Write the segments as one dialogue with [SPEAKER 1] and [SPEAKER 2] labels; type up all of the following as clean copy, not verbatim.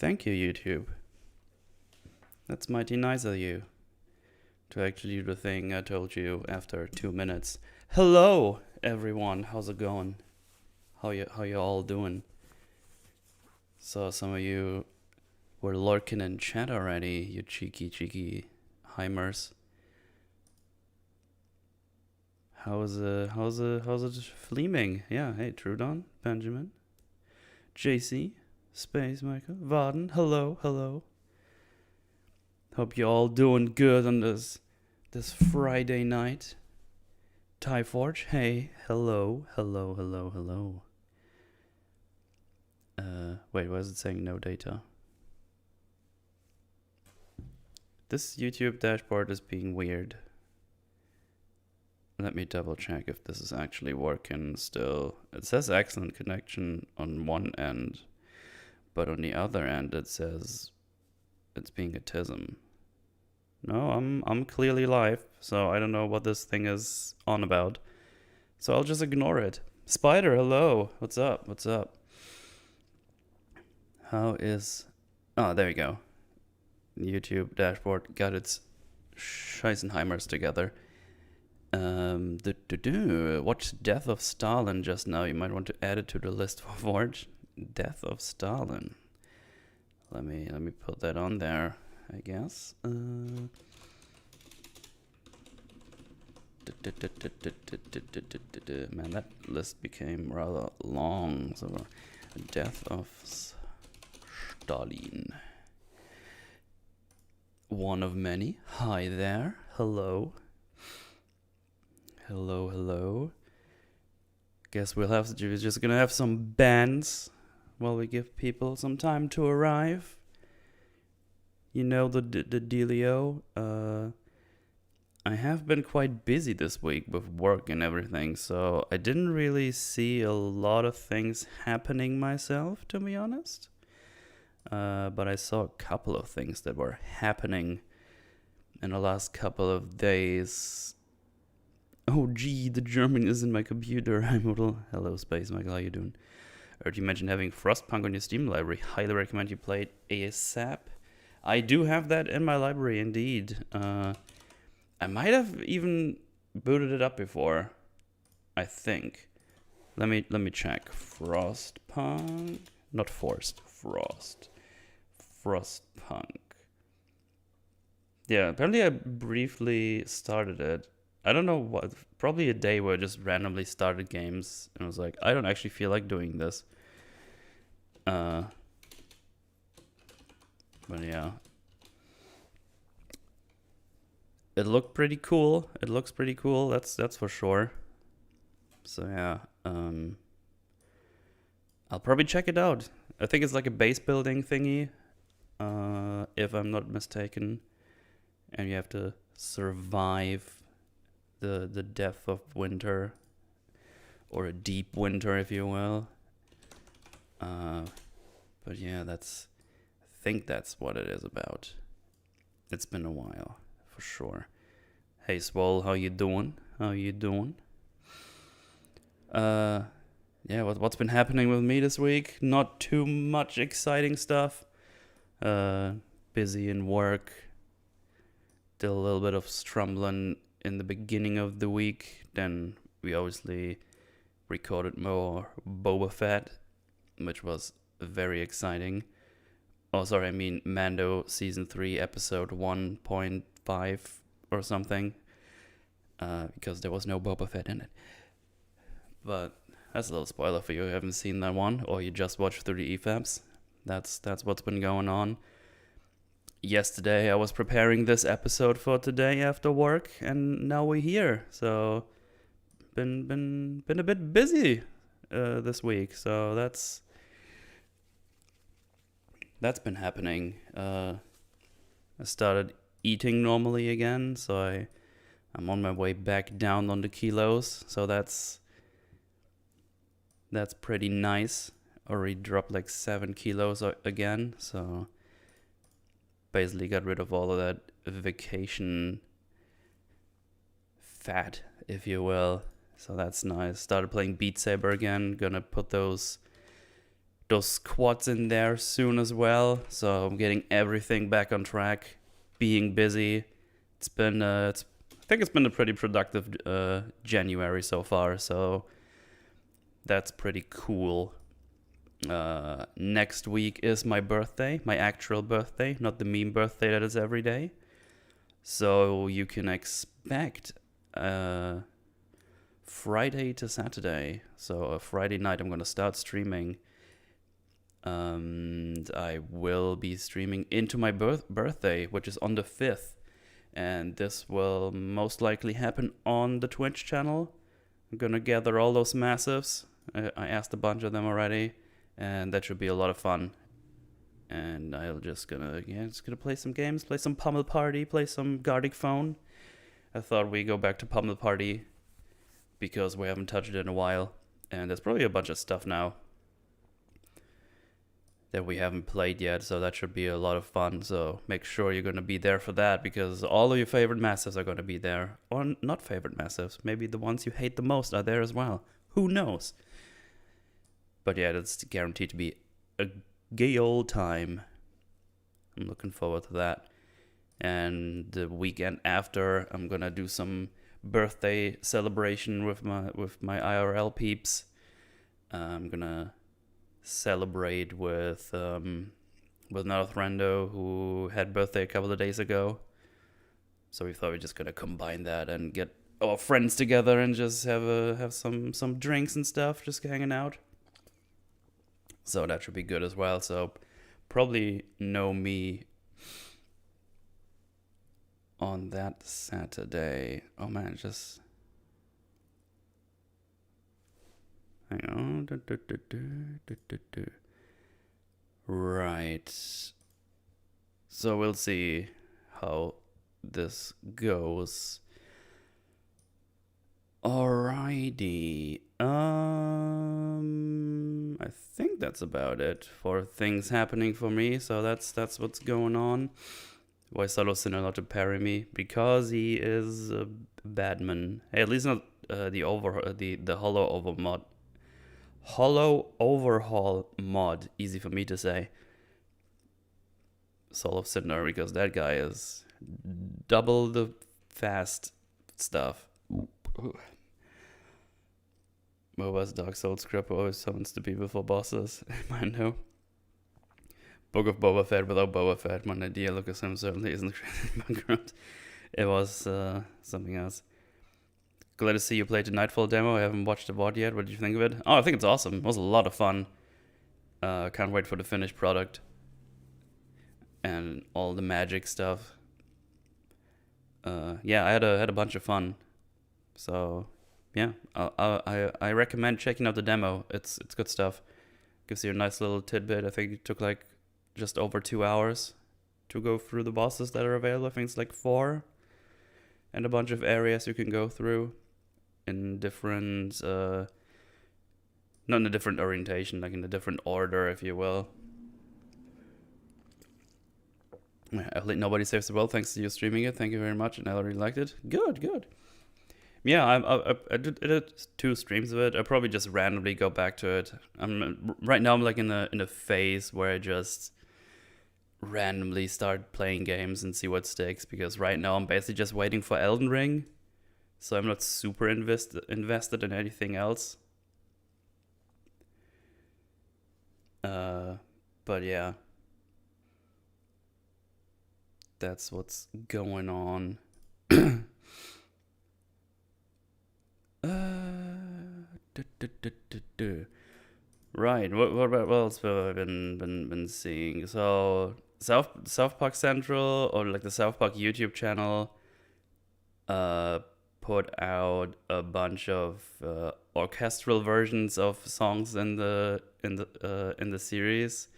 [SPEAKER 1] Thank you, YouTube. That's mighty nice of you to actually do the thing I told you after 2 minutes. Hello, everyone. How's it going? How you all doing? So some of you were lurking in chat already, you cheeky Heimers. How's it fleeming? Yeah, hey, Trudon, Benjamin, JC, Space Michael, Vaden, hello. Hope you're all doing good on this Friday night. Tyforge, hey, hello. Wait, why is it saying no data? This YouTube dashboard is being weird. Let me double check if this is actually working still. It says excellent connection on one end, but on the other end it says it's being a tism. No, I'm clearly live, so I don't know what this thing is on about. So I'll just ignore it. Spider, hello. What's up? How is... Oh, there you go. YouTube dashboard got its Scheisenheimers together. Watch Death of Stalin just now. You might want to add it to the list for Forge. Death of Stalin. Let me put that on there, I guess. Man, that list became rather long. So, Death of Stalin. One of many. Hi there. Hello. Guess we're just gonna have some bands while we give people some time to arrive. You know the dealio. I have been quite busy this week with work and everything, so I didn't really see a lot of things happening myself, to be honest. But I saw a couple of things that were happening in the last couple of days. Oh gee, the German is in my computer. I'm a little... Hello, Space Michael, how you doing? I heard you mentioned having Frostpunk on your Steam library. Highly recommend you play it ASAP. I do have that in my library, indeed. I might have even booted it up before, I think. Let me check. Frostpunk? Not Forced. Frostpunk. Yeah, apparently I briefly started it. I don't know what, probably a day where I just randomly started games and I was like, I don't actually feel like doing this. But yeah. It looked pretty cool. It looks pretty cool, that's for sure. So yeah, I'll probably check it out. I think it's like a base building thingy, if I'm not mistaken. And you have to survive the depth of winter, or a deep winter, if you will. But yeah, I think that's what it is about. It's been a while, for sure. Hey Swole, how you doing? Yeah, what's been happening with me this week? Not too much exciting stuff. Busy in work. Did a little bit of strumbling in the beginning of the week. Then we obviously recorded more Boba Fett, which was very exciting. Oh, sorry, I mean Mando Season 3, Episode 1.5 or something. Because there was no Boba Fett in it. But that's a little spoiler for you who haven't seen that one, or you just watched through the EFABs. That's what's been going on. Yesterday I was preparing this episode for today after work, and now we're here. So been a bit busy this week. So that's been happening. I started eating normally again, so I'm on my way back down on the kilos. So that's pretty nice. Already dropped like 7 kilos again. So basically got rid of all of that vacation fat, if you will. So that's nice. Started playing Beat Saber again. Gonna put those those squats in there soon as well. So I'm getting everything back on track, being busy. It's been I think it's been a pretty productive January so far, so that's pretty cool. Next week is my birthday, my actual birthday, not the meme birthday that is every day. So you can expect Friday to Saturday. So Friday night I'm gonna start streaming. And I will be streaming into my birthday, which is on the 5th. And this will most likely happen on the Twitch channel. I'm gonna gather all those massives. I asked a bunch of them already, and that should be a lot of fun. And I'll just gonna play some games, play some Pummel Party, play some Gartic Phone. I thought we'd go back to Pummel Party because we haven't touched it in a while, and there's probably a bunch of stuff now that we haven't played yet, so that should be a lot of fun. So make sure you're going to be there for that, because all of your favorite massives are going to be there. Or not favorite massives, maybe the ones you hate the most are there as well. Who knows? But yeah, that's guaranteed to be a gay old time. I'm looking forward to that. And the weekend after, I'm going to do some birthday celebration with my IRL peeps. I'm going to celebrate with another friendo who had birthday a couple of days ago. So we thought we're just gonna combine that and get our friends together and just have some drinks and stuff, just hanging out. So that should be good as well. So probably know me on that Saturday. Oh man, just hang on. Right. So we'll see how this goes. Alrighty. I think that's about it for things happening for me. So that's what's going on. Why Solo Sinner not to parry me? Because he is a badman. Hey, at least not the Hollow Overhaul mod, easy for me to say. Soul of Cinder, because that guy is double the fast stuff. Boba's Dark Souls script always summons the people for bosses. I know. Book of Boba Fett without Boba Fett. My idea, Lucasfilm certainly isn't background. It was something else. Glad to see you played the Nightfall demo. I haven't watched the VOD yet. What did you think of it? Oh, I think it's awesome. It was a lot of fun. Can't wait for the finished product. And all the magic stuff. Yeah, I had a bunch of fun. So, yeah, I recommend checking out the demo. It's good stuff. Gives you a nice little tidbit. I think it took like just over 2 hours to go through the bosses that are available. I think it's like 4. And a bunch of areas you can go through in different, not in a different orientation, like in a different order, if you will. Nobody Saves the World, thanks to you streaming it. Thank you very much, and I really liked it. Good. Yeah, I did 2 streams of it. I probably just randomly go back to it. Right now I'm like in a phase where I just randomly start playing games and see what sticks, because right now I'm basically just waiting for Elden Ring. So I'm not super invested in anything else. But yeah. That's what's going on. Right. What else have I been seeing? So South Park Central, or like the South Park YouTube channel, put out a bunch of orchestral versions of songs in the series.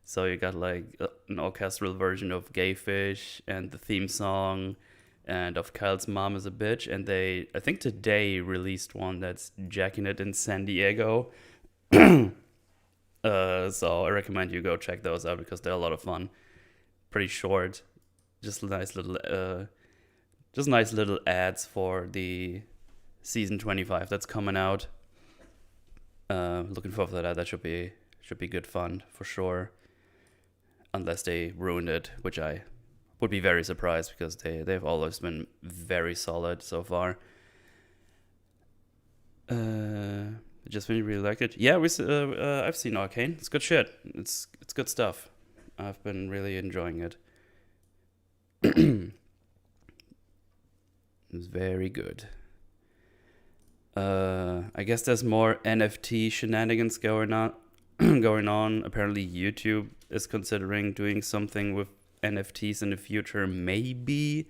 [SPEAKER 1] So you got like an orchestral version of Gay Fish and the theme song, and of Kyle's Mom is a Bitch. And they, I think today, released one that's Jacking It in San Diego. So I recommend you go check those out, because they're a lot of fun. Pretty short, just nice little ads for the season 25 that's coming out. Looking forward to that. That should be Should be good fun for sure. Unless they ruined it, which I would be very surprised because they've always been very solid so far. Just when you really liked it, yeah. I've seen Arcane. It's good shit. It's good stuff. I've been really enjoying it. It's very good. I guess there's more NFT shenanigans going on. Apparently, YouTube is considering doing something with NFTs in the future. Maybe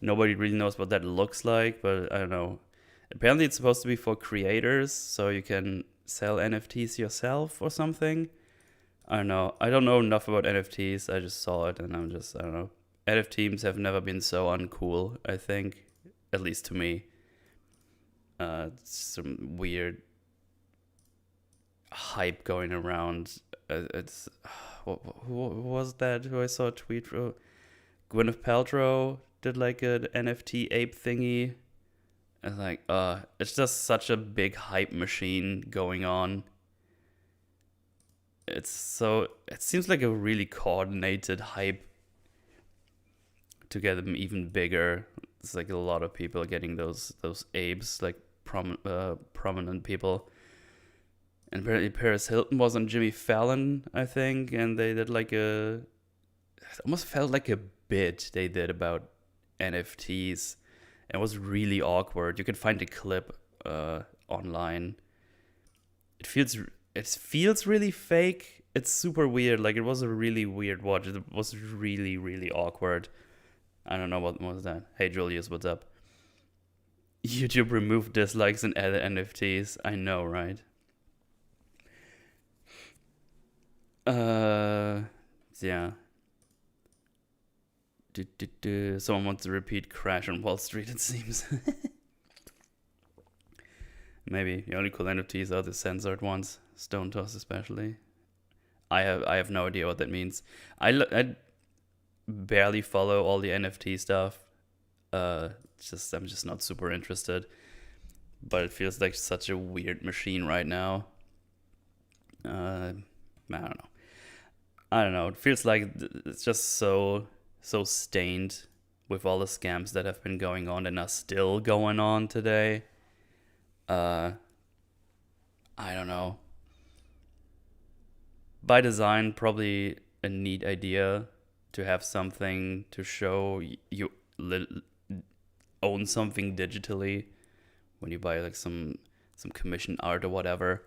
[SPEAKER 1] nobody really knows what that looks like, but I don't know. Apparently, it's supposed to be for creators, so you can sell NFTs yourself or something. I don't know. I don't know enough about NFTs. I just saw it, and I don't know. NFTs have never been so uncool, I think, at least to me. Some weird hype going around. Who was that? Who I saw a tweet from? Gwyneth Paltrow did like an NFT ape thingy. And like, it's just such a big hype machine going on. It seems like a really coordinated hype to get them even bigger. It's like a lot of people getting those apes, like prominent people. And apparently Paris Hilton was on Jimmy Fallon, I think, and they did like it almost felt like a bit they did about NFTs. It was really awkward. You can find a clip online. It feels really fake. It's super weird. Like, it was a really weird watch. It was really, really awkward. I don't know what was that. Hey Julius, what's up? YouTube removed dislikes and added NFTs. I know, right? Yeah. Someone wants to repeat Crash on Wall Street, it seems. Maybe the only cool NFTs are the censored ones, Stone Toss especially. I have no idea what that means. I barely follow all the NFT stuff. I'm just not super interested. But it feels like such a weird machine right now. I don't know. It feels like it's just so stained with all the scams that have been going on and are still going on today. I don't know. By design, probably a neat idea to have something to show you own something digitally when you buy like some commission art or whatever.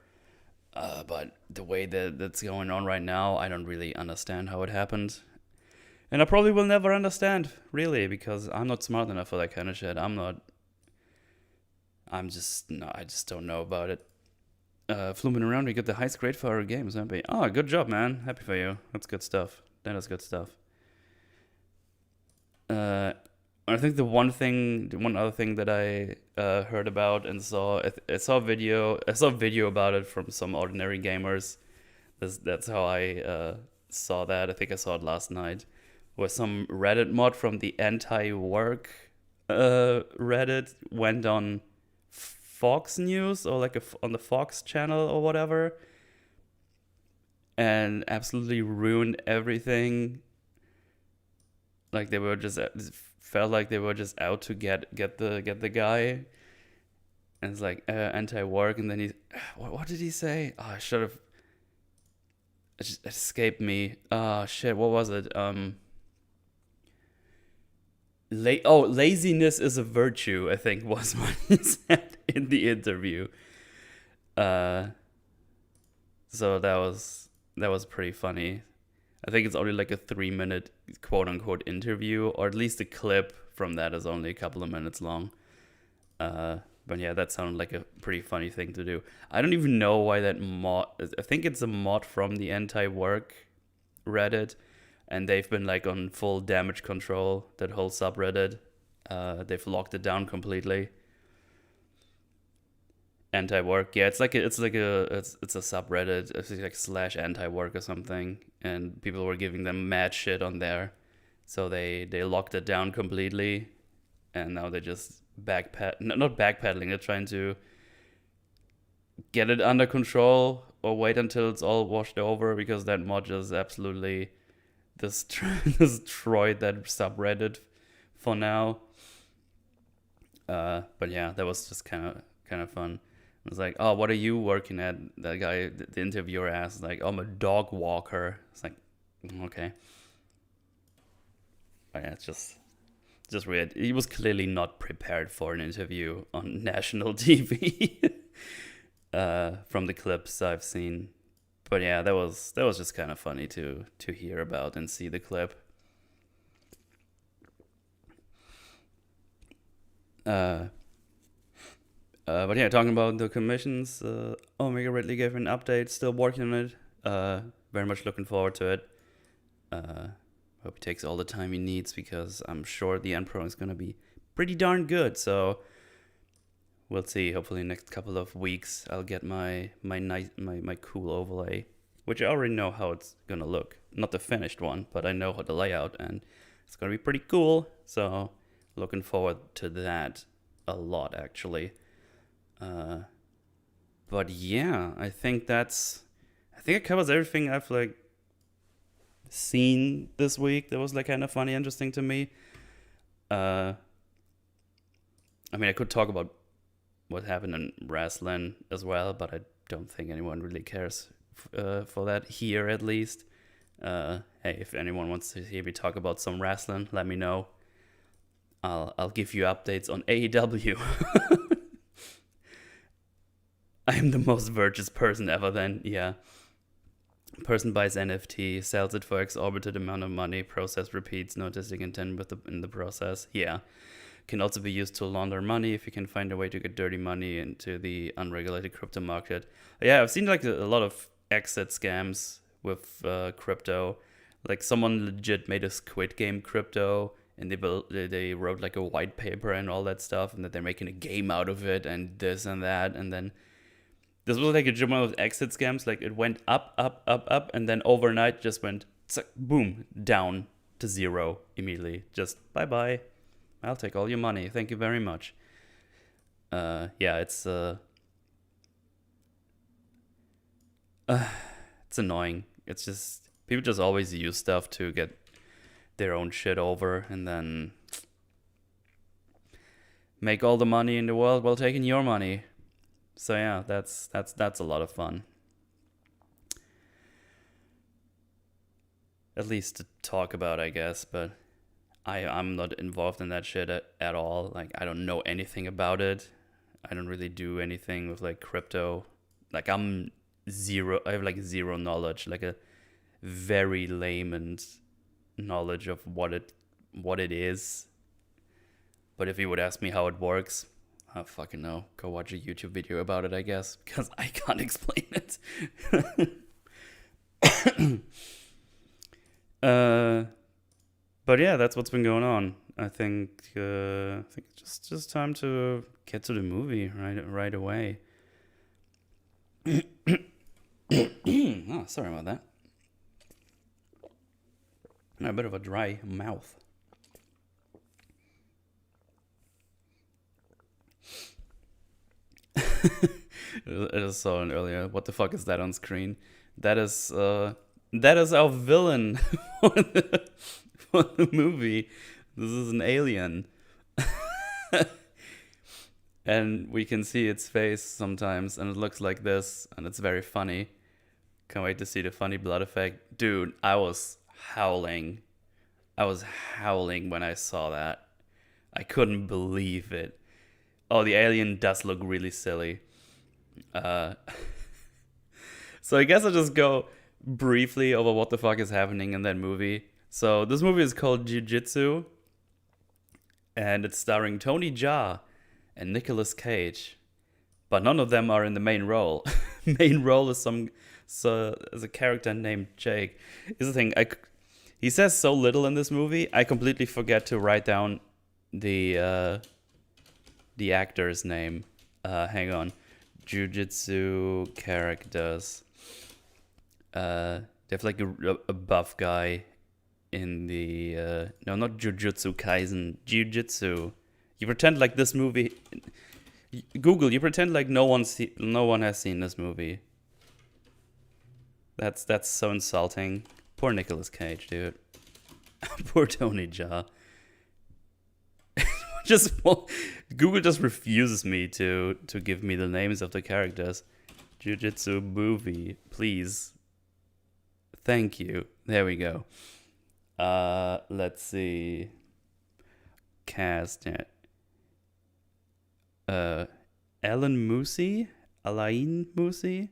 [SPEAKER 1] But the way that's going on right now, I don't really understand how it happened. And I probably will never understand, really, because I'm not smart enough for that kind of shit. I just don't know about it. Flooming around, we get the highest grade for our games, happy. Oh, good job, man. Happy for you. That's good stuff. That is good stuff. I think the one other thing that I heard about and saw, I saw a video about it from some ordinary gamers. That's how I saw that. I think I saw it last night. Where some Reddit mod from the anti-work Reddit went on Fox News or like on the Fox channel or whatever, and absolutely ruined everything. Like they were just felt like they were just out to get the guy, and it's like anti-work, and then what did he say? Oh, I should have. It just escaped me. Oh shit, what was it? Laziness is a virtue, I think was what he said in the interview. So that was pretty funny. I think it's only like a 3-minute quote unquote interview, or at least the clip from that is only a couple of minutes long. But yeah, that sounded like a pretty funny thing to do. I don't even know why that mod. I think it's a mod from the anti-work Reddit. And they've been like on full damage control, that whole subreddit. They've locked it down completely. Anti-work, yeah, it's a subreddit. It's like /anti-work or something, and people were giving them mad shit on there, so they locked it down completely, and now they're just not backpedaling. They're trying to get it under control, wait until it's all washed over, because that mod just absolutely destroyed that subreddit for now. But yeah, that was just kind of fun. It was like, oh, what are you working at? That guy, the interviewer asked, like, oh, I'm a dog walker. It's like, okay. But yeah, it's just weird. He was clearly not prepared for an interview on national TV from the clips I've seen. But yeah, that was just kind of funny to hear about and see the clip. But yeah, talking about the commissions, Omega Ridley gave an update. Still working on it. Very much looking forward to it. Hope he takes all the time he needs, because I'm sure the end pro is gonna be pretty darn good. So we'll see. Hopefully, next couple of weeks, I'll get my cool overlay, which I already know how it's gonna look. Not the finished one, but I know how the layout, and it's gonna be pretty cool. So looking forward to that a lot, actually. But yeah, I think it covers everything I've like seen this week that was like kind of funny, interesting to me. I mean, I could talk about what happened in wrestling as well, but I don't think anyone really cares for that here, at least. Hey, if anyone wants to hear me talk about some wrestling, let me know. I'll give you updates on AEW. I'm the most virtuous person ever then, yeah. Person buys NFT, sells it for exorbitant amount of money, process repeats, noticing intent in the process. Yeah. Can also be used to launder money if you can find a way to get dirty money into the unregulated crypto market. Yeah, I've seen like a lot of exit scams with crypto. Like someone legit made a Squid Game crypto, and they wrote like a white paper and all that stuff, and that they're making a game out of it and this and that, and then this was like a jumble of exit scams. Like it went up, and then overnight just went boom, down to zero immediately. Just bye. I'll take all your money. Thank you very much. Yeah, it's annoying. It's just people just always use stuff to get their own shit over, and then make all the money in the world while taking your money. So yeah, that's a lot of fun. At least to talk about, I guess, but I'm not involved in that shit at all. Like, I don't know anything about it. I don't really do anything with like crypto. Like I have like zero knowledge, like a very layman's knowledge of what it is. But if you would ask me how it works, I don't fucking know. Go watch a YouTube video about it, I guess, because I can't explain it. But yeah, that's what's been going on. I think it's just time to get to the movie right away. Oh, sorry about that. A bit of a dry mouth. I just saw it earlier. What the fuck is that on screen? That is our villain for the movie. This is an alien. And we can see its face sometimes, and it looks like this, and it's very funny. Can't wait to see the funny blood effect. Dude, I was howling. When I saw that. I couldn't believe it. Oh, the alien does look really silly. So I guess I'll just go briefly over what the fuck is happening in that movie. So this movie is called Jiu Jitsu, and it's starring Tony Jaa and Nicolas Cage, but none of them are in the main role. Main role is a character named Jake. Is the thing, he says so little in this movie, I completely forget to write down the actor's name. Hang on. Jiu Jitsu characters. They have like a buff guy in the no, not Jujutsu Kaisen, Jiu Jitsu. You pretend like this movie. Google. You pretend like no one has seen this movie. That's so insulting. Poor Nicolas Cage, dude. Poor Tony Jaa. Google just refuses me to give me the names of the characters. Jiu Jitsu movie, please. Thank you. There we go. Let's see. Cast. Alan Moosey? Alain Moosey?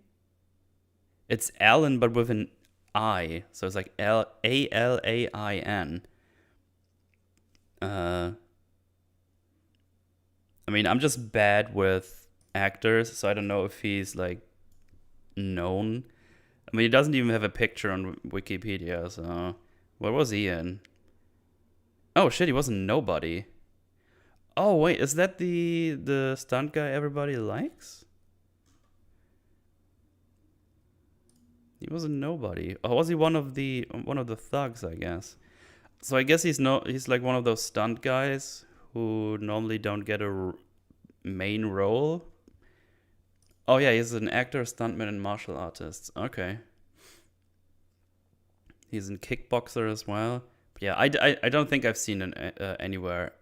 [SPEAKER 1] It's Alan, but with an I. So it's like Alain. I mean, I'm just bad with actors, so I don't know if he's like known. I mean, he doesn't even have a picture on Wikipedia, so what was he in? Oh shit, he wasn't nobody. Oh wait, is that the stunt guy everybody likes? He wasn't nobody. Or was he one of the thugs, I guess? So I guess he's like one of those stunt guys who normally don't get a main role. Oh yeah, he's an actor, stuntman, and martial artist. Okay. He's in Kickboxer as well. But yeah, I don't think I've seen him anywhere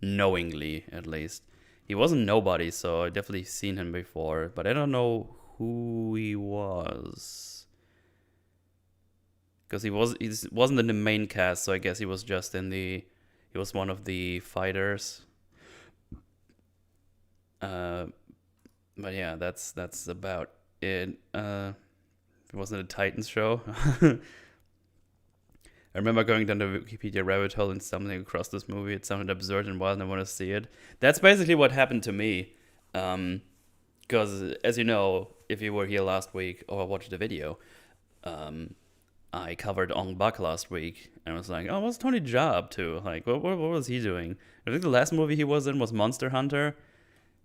[SPEAKER 1] knowingly, at least. He wasn't nobody, so I definitely seen him before, but I don't know who he was. Because he wasn't in the main cast, so I guess he was just he was one of the fighters. But yeah, that's about it. It wasn't a Titans show. I remember going down the Wikipedia rabbit hole and stumbling across this movie. It sounded absurd and wild, and I want to see it. That's basically what happened to me. Because, as you know, if you were here last week or watched the video, I covered Ong Bak last week, and I was like, oh, what's Tony Jaa up to? Like, what was he doing? I think the last movie he was in was Monster Hunter,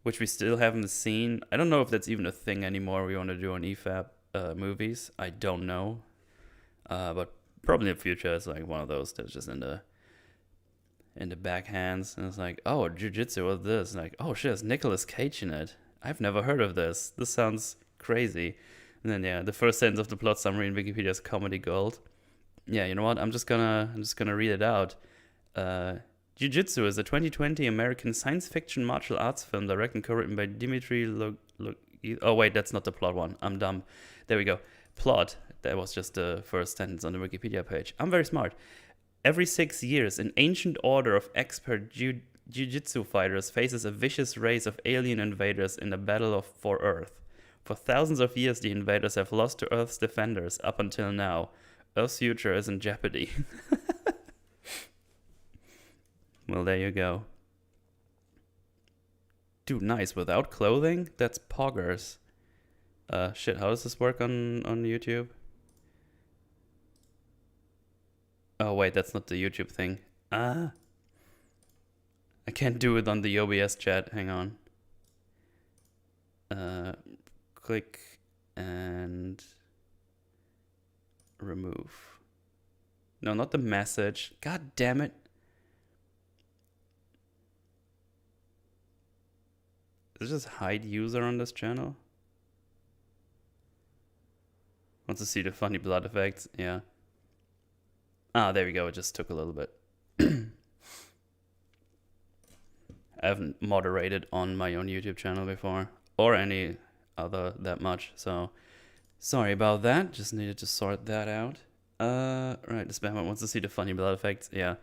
[SPEAKER 1] which we still haven't seen. I don't know if that's even a thing anymore we want to do on EFAP movies. I don't know. But probably in the future, it's like one of those that's just in the backhands. And it's like, oh, Jiu Jitsu, what's this? And like, oh shit, it's Nicolas Cage in it. I've never heard of this. This sounds crazy. And then yeah, the first sentence of the plot summary in Wikipedia is comedy gold. Yeah, you know what? I'm just gonna read it out. Jiu Jitsu is a 2020 American science fiction martial arts film directed and co-written by Dimitri Oh wait, that's not the plot one. I'm dumb. There we go. Plot. That was just the first sentence on the Wikipedia page. I'm very smart. Every 6 years, an ancient order of expert jiu-jitsu fighters faces a vicious race of alien invaders in a battle for Earth. For thousands of years, the invaders have lost to Earth's defenders up until now. Earth's future is in jeopardy. Well, there you go. Dude, nice. Without clothing? That's poggers. Shit, how does this work on YouTube? Oh, wait, that's not the YouTube thing. I can't do it on the OBS chat. Hang on. Click and remove. No, not the message. God damn it. Is it just hide user on this channel? Want to see the funny blood effects? Yeah. Ah, there we go. It just took a little bit. I haven't moderated on my own YouTube channel before, or any other that much, so sorry about that. Just needed to sort that out. Right, the spammer wants to see the funny blood effects. Yeah.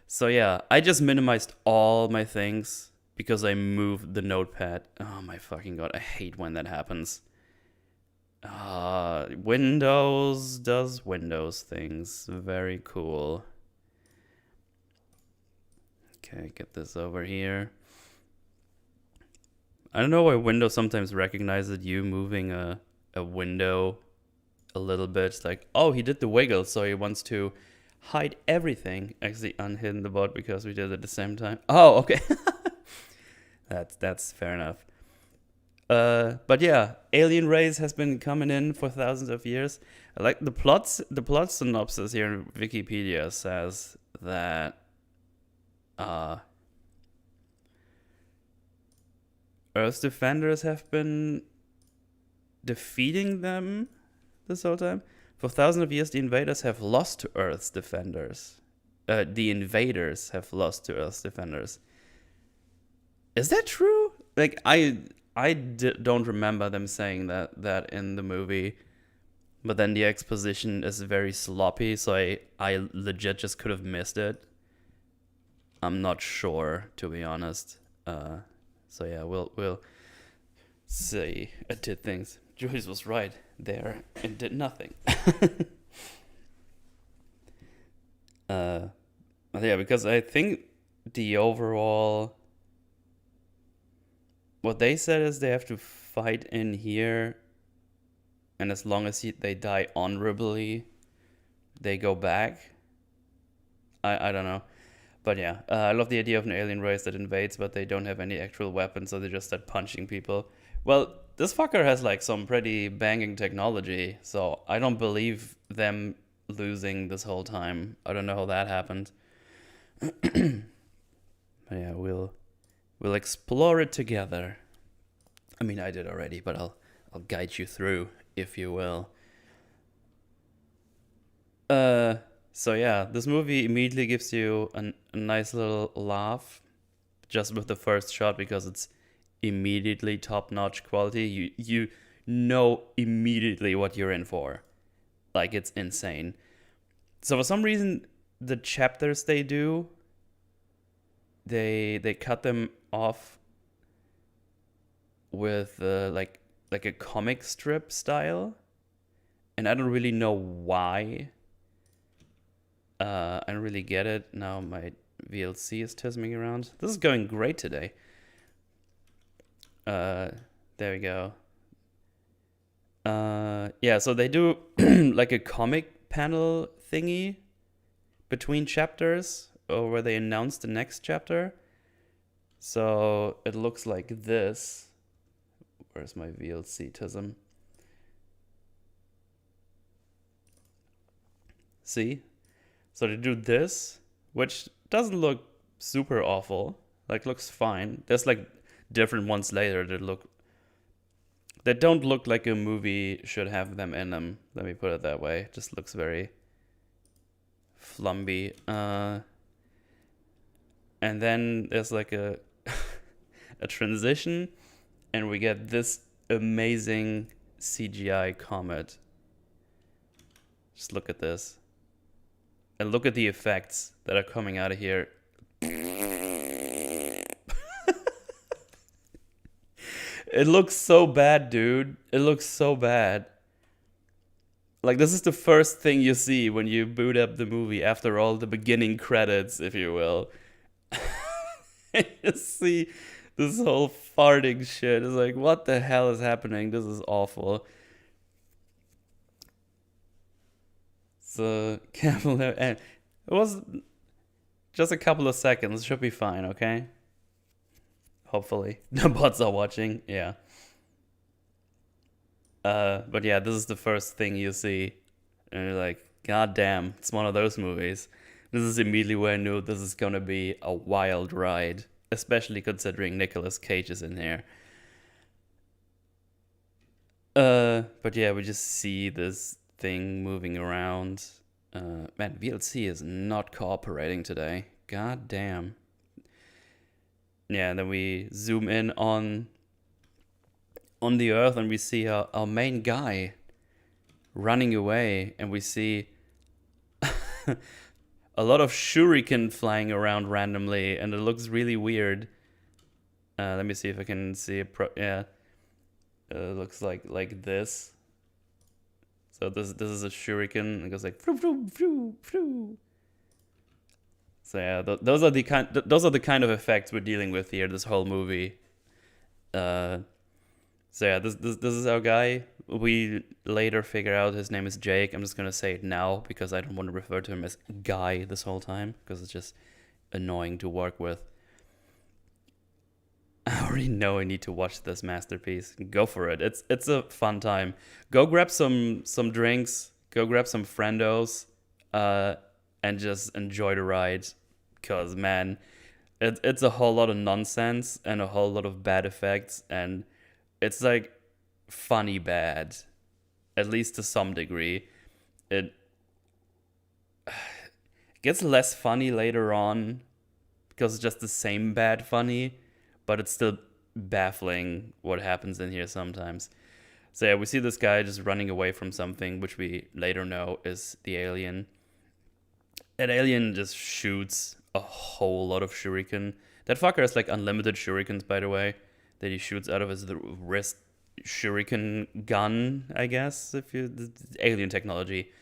[SPEAKER 1] So yeah, I just minimized all my things because I moved the notepad. Oh my fucking god, I hate when that happens. Windows does Windows things. Very cool. Okay, get this over here. I don't know why Windows sometimes recognizes you moving a window a little bit. It's like, oh, he did the wiggle, so he wants to hide everything. Actually, unhidden the bot because we did it at the same time. Oh, okay. That's fair enough. But yeah, alien race has been coming in for thousands of years. Like the plot synopsis here in Wikipedia says that Earth's defenders have been defeating them this whole time? For thousands of years, the invaders have lost to Earth's defenders. The invaders have lost to Earth's defenders. Is that true? Like, don't remember them saying that in the movie. But then the exposition is very sloppy, so I legit just could have missed it. I'm not sure, to be honest. So yeah, we'll see. It did things. Julius was right there and did nothing. Yeah, because I think the overall, what they said is they have to fight in here, and as long as they die honorably, they go back. I don't know. But yeah, I love the idea of an alien race that invades, but they don't have any actual weapons, so they just start punching people. Well, this fucker has like some pretty banging technology, so I don't believe them losing this whole time. I don't know how that happened. But yeah, we'll explore it together. I mean, I did already, but I'll guide you through, if you will. So yeah, this movie immediately gives you a nice little laugh just with the first shot, because it's immediately top-notch quality. You know immediately what you're in for. Like, it's insane. So for some reason, the chapters they do, they cut them off with like a comic strip style, and I don't really know why. I don't really get it. Now my VLC is tisming around. This is going great today. There we go. Yeah, so they do like a comic panel thingy between chapters, or where they announce the next chapter. So it looks like this. Where's my VLC tism? See? So they do this, which doesn't look super awful. Like, looks fine. There's like different ones later that don't look like a movie should have them in them. Let me put it that way. It just looks very flumby. And then there's like a a transition, and we get this amazing CGI comet. Just look at this. And look at the effects that are coming out of here. It looks so bad, dude. It looks so bad. Like, this is the first thing you see when you boot up the movie after all the beginning credits, if you will. You see this whole farting shit. It's like, what the hell is happening? This is awful. So, careful there. And it was just a couple of seconds. Should be fine, okay? Hopefully. The bots are watching. Yeah. But yeah, this is the first thing you see. And you're like, God damn, it's one of those movies. This is immediately where I knew this is gonna be a wild ride. Especially considering Nicolas Cage is in here. But yeah, we just see this thing moving around. Man, VLC is not cooperating today. God damn. Yeah, and then we zoom in on the Earth, and we see our main guy running away, and we see a lot of shuriken flying around randomly, and it looks really weird. Let me see if I can see it. Yeah, it looks like this. So this is a shuriken. It goes like phoo, phoo, phoo, phoo. So yeah, those are the kind of effects we're dealing with here. This whole movie. So yeah, this is our guy. We later figure out his name is Jake. I'm just gonna say it now because I don't want to refer to him as Guy this whole time, because it's just annoying to work with. I already know I need to watch this masterpiece. Go for it. It's a fun time. Go grab some drinks. Go grab some friendos, and just enjoy the ride. Cause man, it's a whole lot of nonsense and a whole lot of bad effects, and it's like funny bad. at least to some degree. It gets less funny later on because it's just the same bad funny, but it's still baffling what happens in here sometimes. So yeah, we see this guy just running away from something, which we later know is the alien. That alien just shoots a whole lot of shuriken. That fucker has like unlimited shurikens, by the way, that he shoots out of his wrist shuriken gun, I guess, if you alien technology.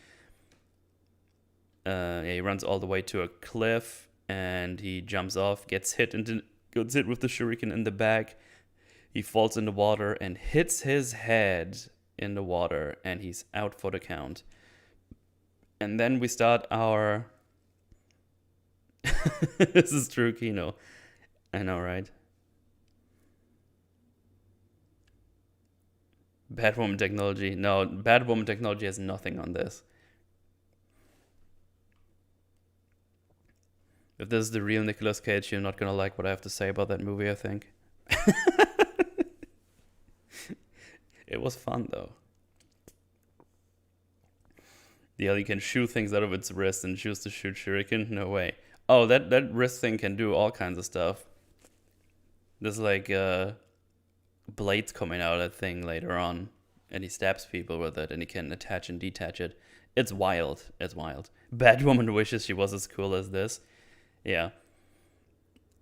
[SPEAKER 1] Yeah, he runs all the way to a cliff and he jumps off, gets hit with the shuriken in the back. He falls in the water and hits his head in the water, and he's out for the count. And then we start our... This is true Kino. I know, right? Bad woman technology. No, bad woman technology has nothing on this. If this is the real Nicolas Cage, you're not gonna like what I have to say about that movie, I think. It was fun, though. The alien can shoot things out of its wrist and choose to shoot shuriken? No way. Oh, that wrist thing can do all kinds of stuff. There's like blades coming out of that thing later on, and he stabs people with it, and he can attach and detach it. It's wild. It's wild. Batwoman wishes she was as cool as this. Yeah.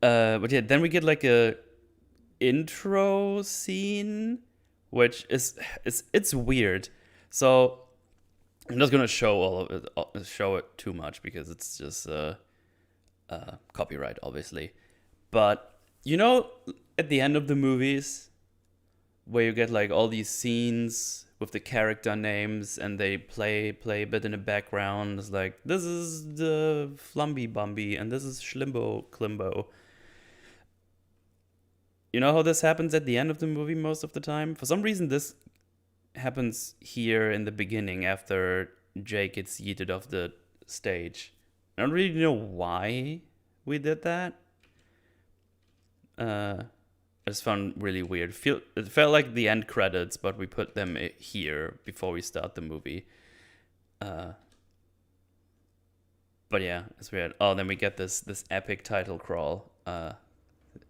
[SPEAKER 1] But yeah, then we get like a intro scene, which it's weird. So I'm just gonna show all of it, show it too much because it's just copyright, obviously. But you know, at the end of the movies, where you get like all these scenes with the character names and they play a bit in the background. It's like, this is the Flumby Bumby and this is Schlimbo Klimbo. You know how this happens at the end of the movie most of the time? For some reason, this happens here in the beginning after Jake gets yeeted off the stage. I don't really know why we did that. I just found really weird. It felt like the end credits, but we put them here before we start the movie. But yeah, it's weird. Oh, then we get this epic title crawl. It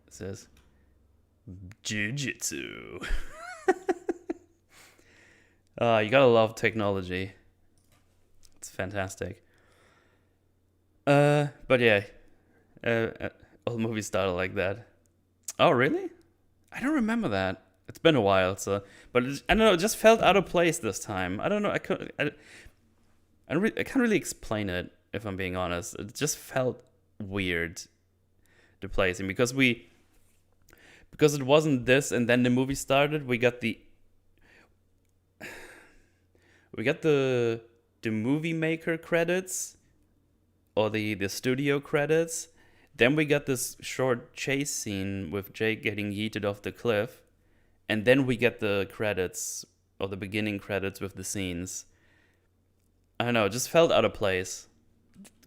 [SPEAKER 1] says Jiu Jitsu. You gotta love technology. It's fantastic. But yeah, all movies started like that. Oh, really? I don't remember that. It's been a while, so. But I don't know. It just felt out of place this time. I don't know. I can't really explain it, if I'm being honest. It just felt weird to place him because it wasn't this, and then the movie started. We got the movie maker credits, or the studio credits. Then we got this short chase scene with Jake getting yeeted off the cliff. And then we get the credits, or the beginning credits with the scenes. I don't know, it just felt out of place.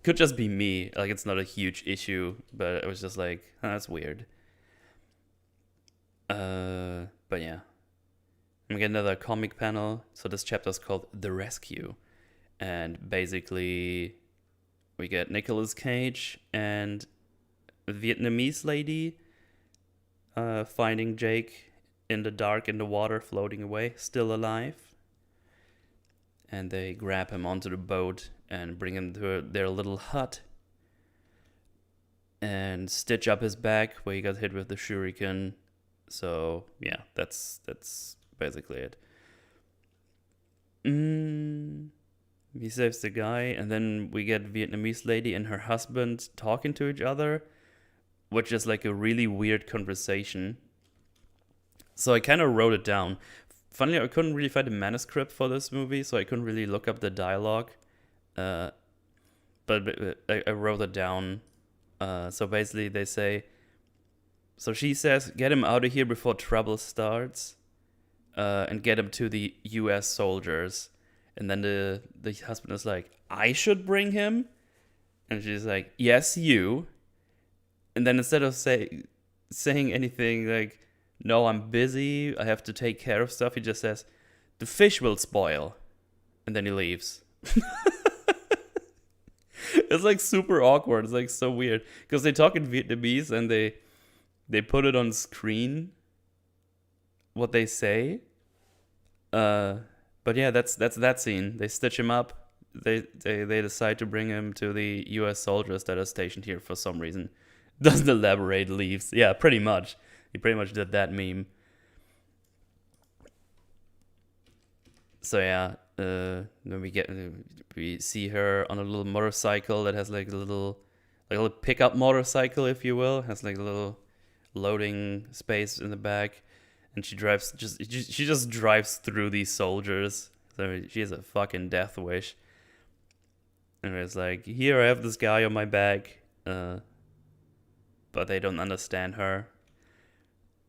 [SPEAKER 1] Could just be me, like it's not a huge issue, but it was just like, that's weird. But yeah. We get another comic panel. So this chapter is called The Rescue. And basically, we get Nicolas Cage and a Vietnamese lady finding Jake in the dark in the water, floating away, still alive. And they grab him onto the boat and bring him to their little hut and stitch up his back where he got hit with the shuriken. So yeah, that's basically it. He saves the guy, and then we get Vietnamese lady and her husband talking to each other, which is like a really weird conversation. So I kind of wrote it down. Funnily, I couldn't really find a manuscript for this movie, so I couldn't really look up the dialogue. But I wrote it down. So basically they say, so she says, get him out of here before trouble starts, and get him to the US soldiers. And then the husband is like, I should bring him? And she's like, yes, you. And then instead of saying anything like, no, I'm busy, I have to take care of stuff, he just says, the fish will spoil. and then he leaves. It's like super awkward. It's like so weird because they talk in Vietnamese and they put it on screen what they say. But yeah, that's that scene. They stitch him up. They decide to bring him to the U.S. soldiers that are stationed here for some reason. Doesn't elaborate, leaves. Yeah, pretty much. He pretty much did that meme. So yeah, then we see her on a little motorcycle that has like a little pickup motorcycle, if you will, has like a little loading space in the back, and she just drives through these soldiers. So she has a fucking death wish, and it's like, here I have this guy on my back, but they don't understand her,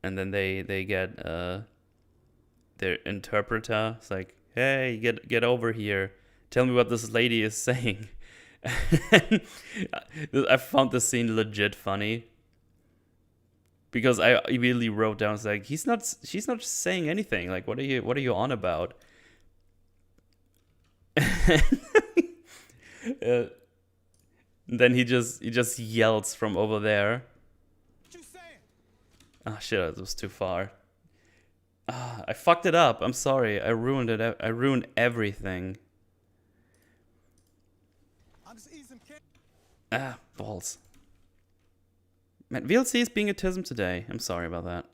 [SPEAKER 1] and then they get their interpreter. It's like, hey, get over here. Tell me what this lady is saying. I found this scene legit funny. Because I immediately wrote down, it's like, she's not saying anything. Like, what are you on about? Then he just yells from over there. What you saying? Ah, shit, it was too far. I fucked it up. I'm sorry. I ruined it. I ruined everything. Balls. Man, VLC is being a tism today. I'm sorry about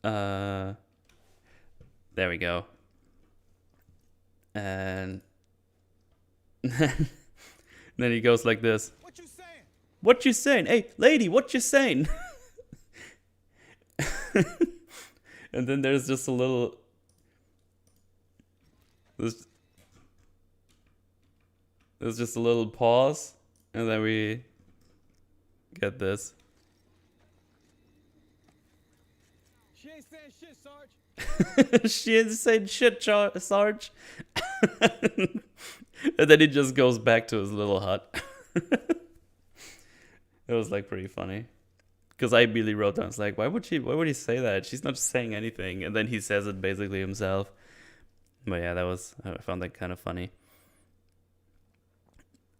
[SPEAKER 1] that. There we go. And then he goes like this. What you saying? What you saying? Hey, lady, what you saying? And then there's just a little... There's just a little pause. And then we get this. She ain't saying shit, Sarge. She ain't saying shit, Sarge. And then he just goes back to his little hut. It was like pretty funny. Because I immediately wrote down, it's like, why would he say that? She's not saying anything. And then he says it basically himself. But yeah, I found that kind of funny.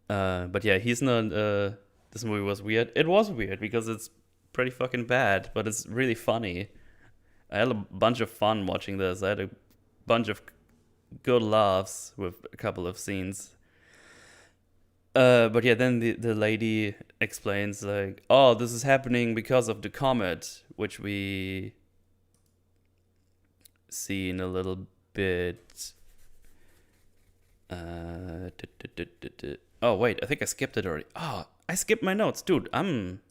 [SPEAKER 1] But yeah, he's not, this movie was weird. It was weird because it's pretty fucking bad, but it's really funny. I had a bunch of fun watching this. I had a bunch of good laughs with a couple of scenes. But yeah, then the lady explains like, oh, this is happening because of the comet, which we see in a little bit. Oh wait, I think I skipped it already. Oh, I skipped my notes, dude. I'm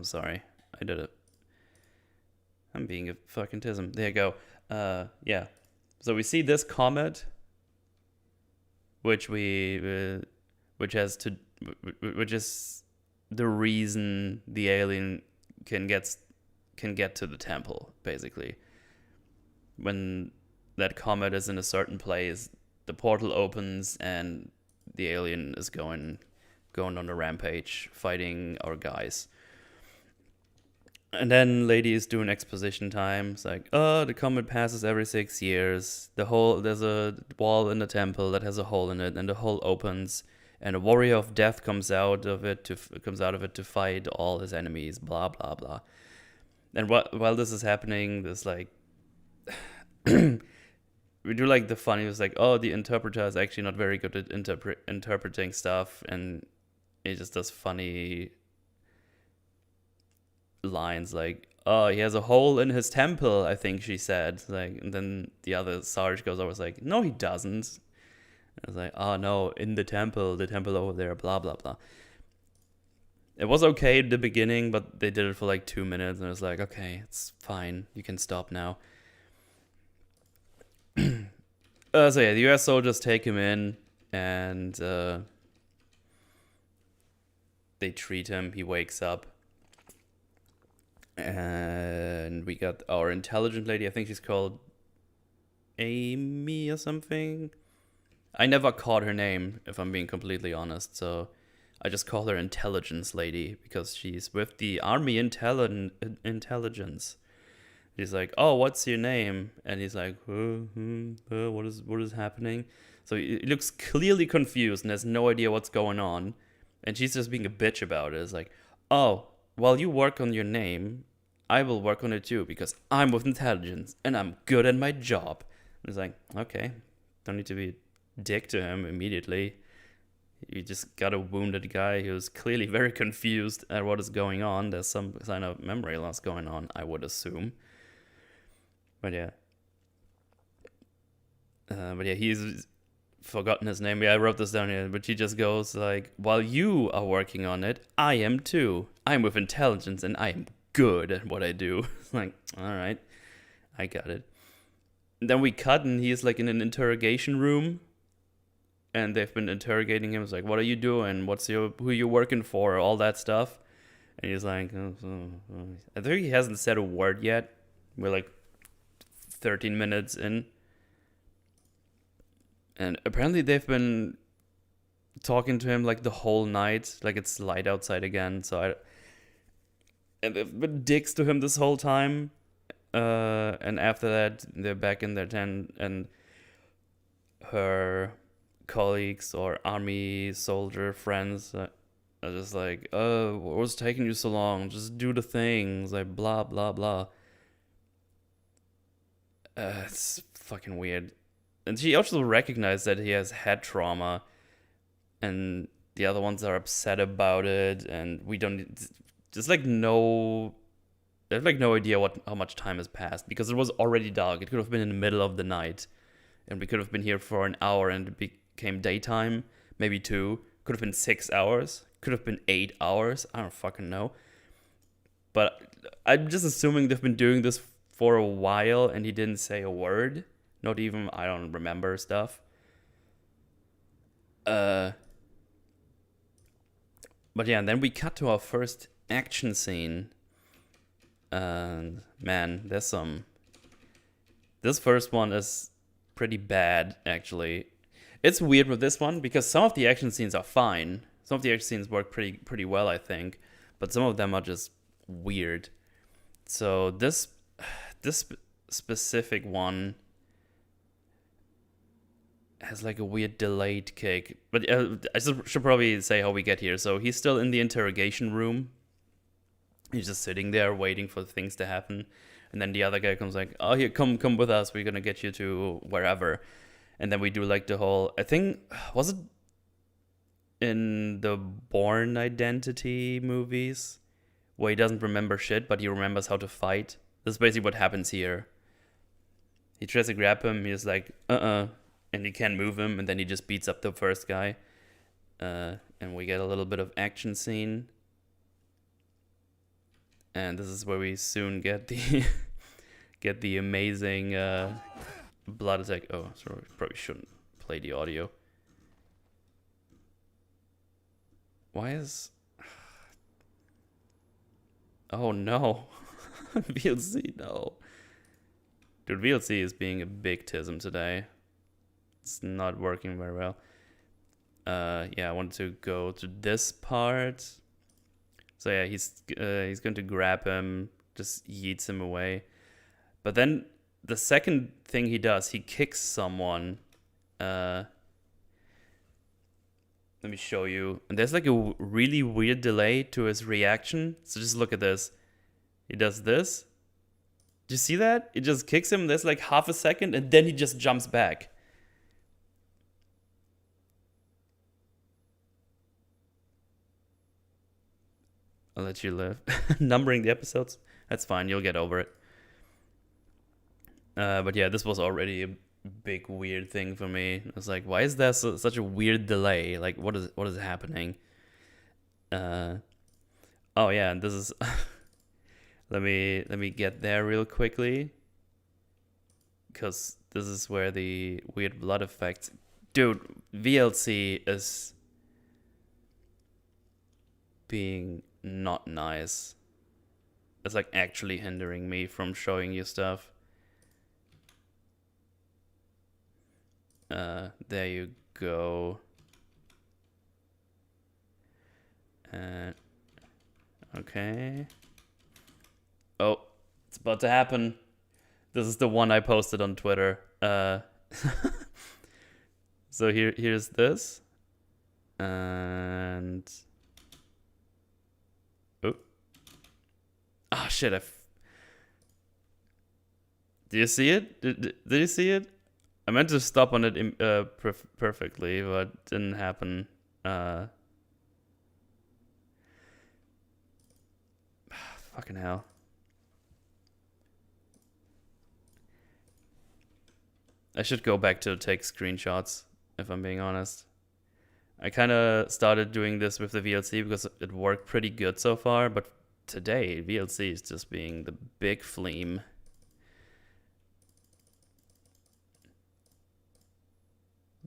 [SPEAKER 1] sorry. I did it. I'm being a fucking tism. There you go. Yeah. So we see this comet, which is the reason the alien can get to the temple, basically. When that comet is in a certain place, the portal opens and the alien is going on a rampage, fighting our guys. And then lady is doing exposition time. It's like, oh, the comet passes every 6 years. There's a wall in the temple that has a hole in it, and the hole opens, and a warrior of death comes out of it to fight all his enemies. Blah blah blah. And while this is happening, there's like we do like the funny. It's like, oh, the interpreter is actually not very good at interpreting stuff, and it just does funny lines like, oh, he has a hole in his temple, I think she said. Like, and then the other Sarge goes over, like, no, he doesn't. I was like, oh no, in the temple over there, blah blah blah. It was okay at the beginning, but they did it for like 2 minutes, and I was like, okay, it's fine, you can stop now. So yeah, the US soldiers take him in, and they treat him. He wakes up. And we got our intelligent lady. I think she's called Amy or something. I never caught her name, if I'm being completely honest. So I just call her intelligence lady because she's with the army intelligence. He's like, "Oh, what's your name?" And he's like, what is happening?" So he looks clearly confused and has no idea what's going on. And she's just being a bitch about it. It's like, "Oh, while you work on your name, I will work on it too because I'm with intelligence and I'm good at my job." And it's like, okay, don't need to be a dick to him immediately. You just got a wounded guy who's clearly very confused at what is going on. There's some sign of memory loss going on, I would assume. But yeah. He's forgotten his name. Yeah, I wrote this down here. But he just goes like, "While you are working on it, I am too. I'm with intelligence and I am good at what I do." It's like, all right, I got it. And then we cut and he's like in an interrogation room. And they've been interrogating him. It's like, "What are you doing? Who you working for?" All that stuff. And he's like, I think he hasn't said a word yet. We're like 13 minutes in. And apparently they've been talking to him like the whole night. Like it's light outside again. And they've been dicks to him this whole time. And after that, they're back in their tent. And her colleagues or army soldier friends are just like, "Oh, what was taking you so long? Just do the things." Like, blah, blah, blah. It's fucking weird. And she also recognized that he has head trauma. And the other ones are upset about it. And we don't... Just like no... They have like no idea how much time has passed. Because it was already dark. It could have been in the middle of the night. And we could have been here for an hour and it became daytime. Maybe 2. Could have been 6 hours. Could have been 8 hours. I don't fucking know. But I'm just assuming they've been doing this for a while and he didn't say a word. Not even, I don't remember stuff. But yeah, and then we cut to our first action scene. And man, there's some... This first one is pretty bad, actually. It's weird with this one because some of the action scenes are fine. Some of the action scenes work pretty well, I think. But some of them are just weird. So this specific one has like a weird delayed kick. But I should probably say how we get here. So he's still in the interrogation room. He's just sitting there waiting for things to happen. And then the other guy comes like, "Oh, here, come with us. We're going to get you to wherever." And then we do like the whole, I think, was it in the Bourne Identity movies? Where he doesn't remember shit, but he remembers how to fight. That's basically what happens here. He tries to grab him. He's like, and he can't move him. And then he just beats up the first guy. And we get a little bit of action scene. And this is where we soon get the amazing blood attack. Oh, sorry, probably shouldn't play the audio. Why is... Oh no. VLC, no. Dude, VLC is being a big tism today. It's not working very well. Yeah, I wanted to go to this part. So yeah, he's going to grab him, just yeets him away. But then the second thing he does, he kicks someone. Let me show you. And there's like a really weird delay to his reaction. So just look at this. He does this. Do you see that? It just kicks him. There's like half a second and then he just jumps back. I'll let you live. Numbering the episodes. That's fine. You'll get over it. But yeah, this was already a big weird thing for me. I was like, why is there such a weird delay? Like, what is happening? Oh yeah, and this is... let me get there real quickly. Because this is where the weird blood effects... Dude, VLC is being not nice. It's like actually hindering me from showing you stuff. There you go. Okay. Oh, it's about to happen. This is the one I posted on Twitter. So here's this. And... Oh. Ah, shit. Do you see it? Did you see it? I meant to stop on it perfectly, but it didn't happen. Fucking hell. I should go back to take screenshots, if I'm being honest. I kind of started doing this with the VLC because it worked pretty good so far, but today VLC is just being the big flame.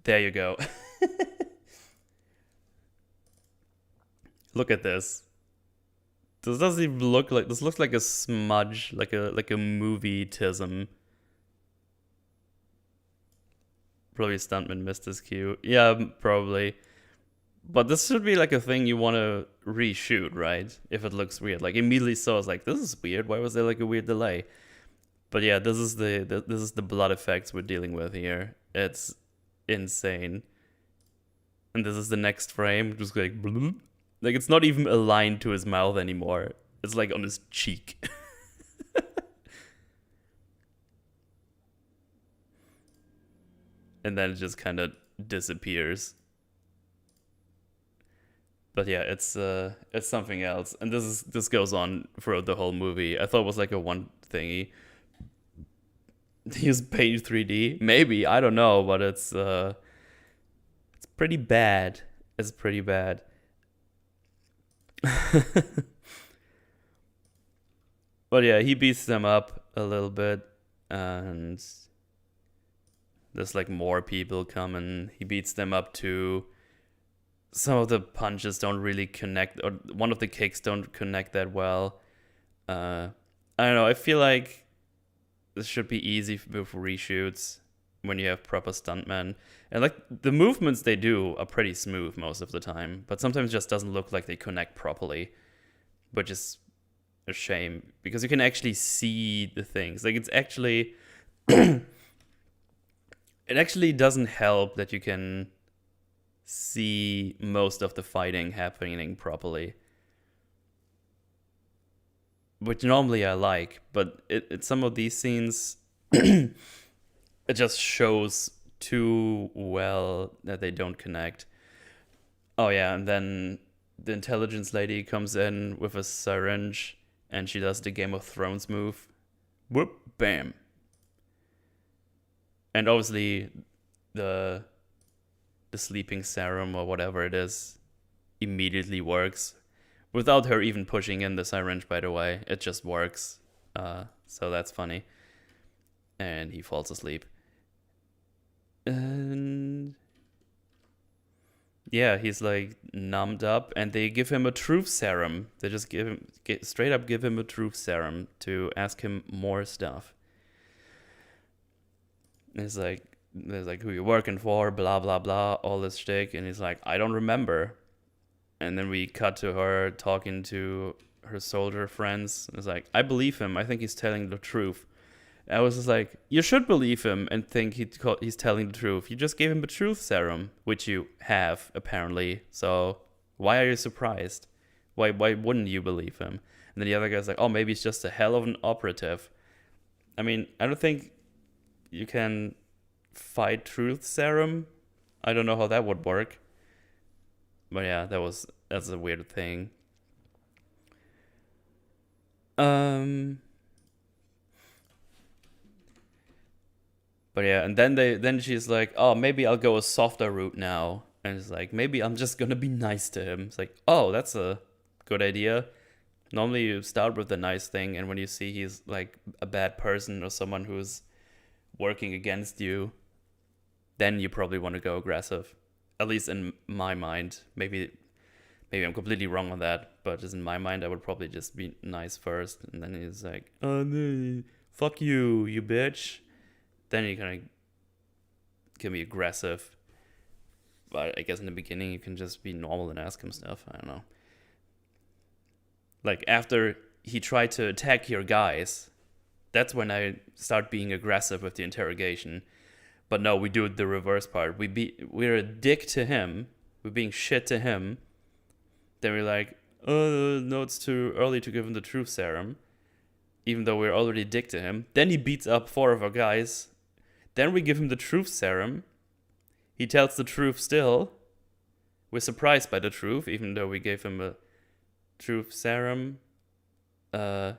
[SPEAKER 1] There you go. Look at this. This doesn't even look like... This looks like a smudge, like a movie-tism. Probably Stuntman missed his cue. Yeah, probably. But this should be like a thing you want to reshoot, right? If it looks weird. Like immediately saw, I was like, this is weird. Why was there like a weird delay? But yeah, this is the blood effects we're dealing with here. It's insane. And this is the next frame, just like bloop. Like it's not even aligned to his mouth anymore. It's like on his cheek. And then it just kind of disappears. But yeah, it's something else. And this goes on throughout the whole movie. I thought it was like a one thingy. Use Paint 3D? Maybe, I don't know, but it's pretty bad. It's pretty bad. But yeah, he beats them up a little bit, and there's like more people coming. He beats them up too. Some of the punches don't really connect, or one of the kicks don't connect that well. I don't know, I feel like this should be easy with reshoots when you have proper stuntmen. And like the movements they do are pretty smooth most of the time, but sometimes it just doesn't look like they connect properly, which is a shame because you can actually see the things. Like it's actually it actually doesn't help that you can see most of the fighting happening properly, which normally I like, but it some of these scenes it just shows too well that they don't connect. Oh yeah, and then the intelligence lady comes in with a syringe and she does the Game of Thrones move. Whoop, bam. And obviously the sleeping serum or whatever it is immediately works without her even pushing in the syringe, by the way. It just works. So that's funny. And he falls asleep. And yeah, he's like numbed up, and they give him a truth serum. They just straight up give him a truth serum to ask him more stuff. And it's like, there's like, who you working for, blah, blah, blah, all this shtick. And he's like, I don't remember. And then we cut to her talking to her soldier friends. It's like, I believe him. I think he's telling the truth. I was just like, you should believe him and think he's telling the truth. You just gave him a truth serum, which you have, apparently. So why are you surprised? Why wouldn't you believe him? And then the other guy's like, oh, maybe he's just a hell of an operative. I mean, I don't think you can fight truth serum. I don't know how that would work. But yeah, that's a weird thing. But yeah, and then she's like, oh, maybe I'll go a softer route now. And it's like, maybe I'm just gonna be nice to him. It's like, oh, that's a good idea. Normally you start with the nice thing, and when you see he's like a bad person or someone who's working against you, then you probably want to go aggressive. At least in my mind. Maybe I'm completely wrong on that, but just in my mind, I would probably just be nice first. And then he's like, oh, no, fuck you, you bitch. Then you kind of can be aggressive. But I guess in the beginning, you can just be normal and ask him stuff. I don't know. Like, after he tried to attack your guys, that's when I start being aggressive with the interrogation. But no, we do the reverse part. We're a dick to him. We're being shit to him. Then we're like, oh, no, it's too early to give him the truth serum. Even though we're already a dick to him. Then he beats up 4 of our guys. Then we give him the truth serum. He tells the truth still. We're surprised by the truth, even though we gave him a truth serum. And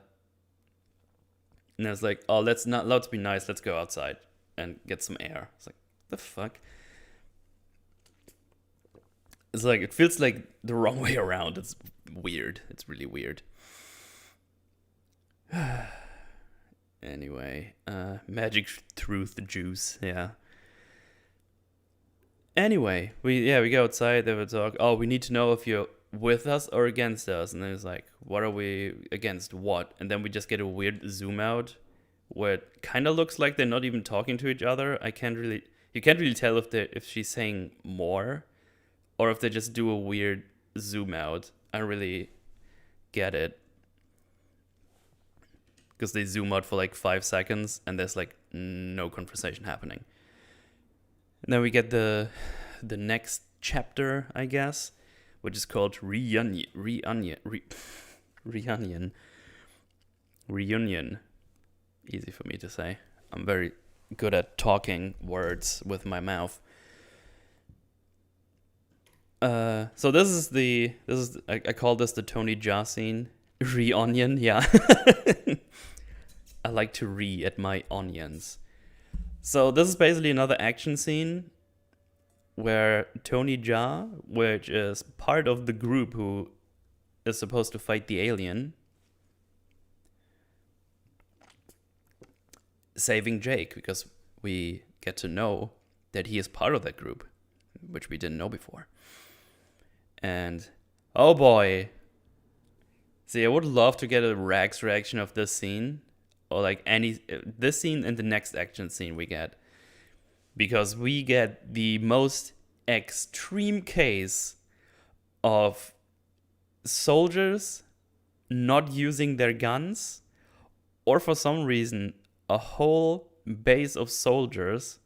[SPEAKER 1] it's like, oh, let's be nice. Let's go outside and get some air. It's like, the fuck? It's like, it feels like the wrong way around. It's weird. It's really weird. Anyway, magic truth juice, yeah. Anyway, we go outside, they would talk, oh, we need to know if you're with us or against us. And then it's like, what are we against what? And then we just get a weird zoom out where it kind of looks like they're not even talking to each other. You can't really tell if she's saying more or if they just do a weird zoom out. I don't really get it. Because they zoom out for like 5 seconds and there's like no conversation happening. And then we get the next chapter, I guess, which is called Reunion. Easy for me to say. I'm very good at talking words with my mouth. So this is I call this the Tony Jaa scene. Reunion, yeah. I like to at my onions. So this is basically another action scene where Tony Jaa, which is part of the group who is supposed to fight the alien, saving Jake, because we get to know that he is part of that group, which we didn't know before. And oh boy. See, I would love to get a Rags reaction of this scene, or like this scene and the next action scene we get, because we get the most extreme case of soldiers not using their guns, or for some reason a whole base of soldiers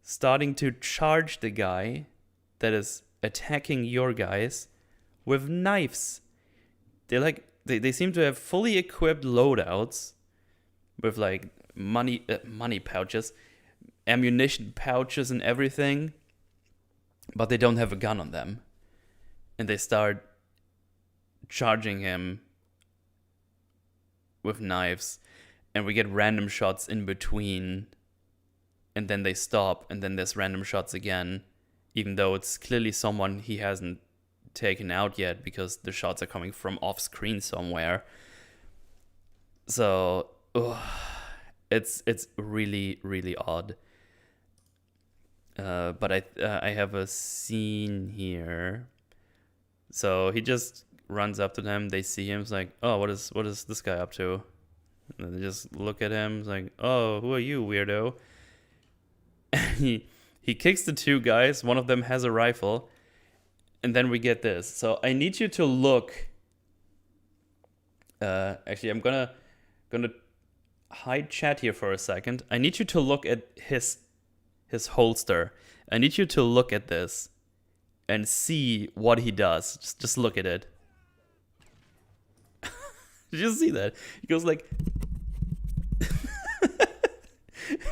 [SPEAKER 1] starting to charge the guy that is attacking your guys with knives. They seem to have fully equipped loadouts with like money pouches, ammunition pouches and everything, but they don't have a gun on them. And they start charging him with knives, and we get random shots in between, and then they stop, and then there's random shots again, even though it's clearly someone he hasn't taken out yet because the shots are coming from off screen somewhere. So it's really, really odd. But I have a scene here. So he just runs up to them. They see him. It's like, oh, what is this guy up to? And they just look at him. It's like, oh, who are you, weirdo? And he kicks the 2 guys. One of them has a rifle. And then we get this. So I need you to look. Actually, I'm gonna hide chat here for a second. I need you to look at his holster. I need you to look at this and see what he does. Just look at it. Did you see that? He goes like,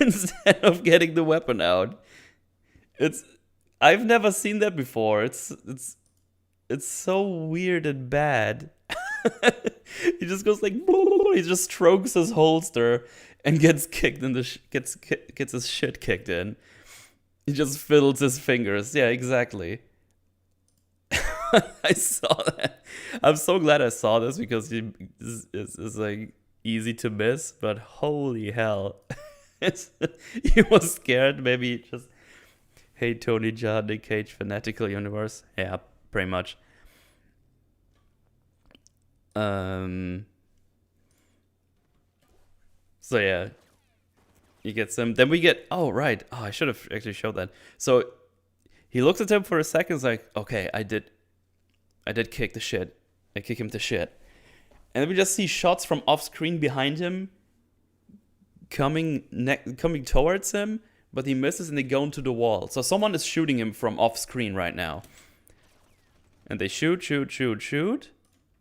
[SPEAKER 1] instead of getting the weapon out. I've never seen that before. It's so weird and bad. He just goes like, he just strokes his holster and gets kicked in gets his shit kicked in. He just fiddles his fingers. Yeah, exactly. I saw that. I'm so glad I saw this because it's like easy to miss, but holy hell. He was scared. Maybe just, hey, Tony Jaa, Nick Cage, Fanatical Universe. Yeah, pretty much. So yeah, he gets him. Then we get, oh right, I should have actually showed that. So he looks at him for a second. It's like, okay, I did kick the shit. I kick him to shit. And then we just see shots from off screen behind him, coming towards him, but he misses and they go into the wall. So someone is shooting him from off screen right now. And they shoot.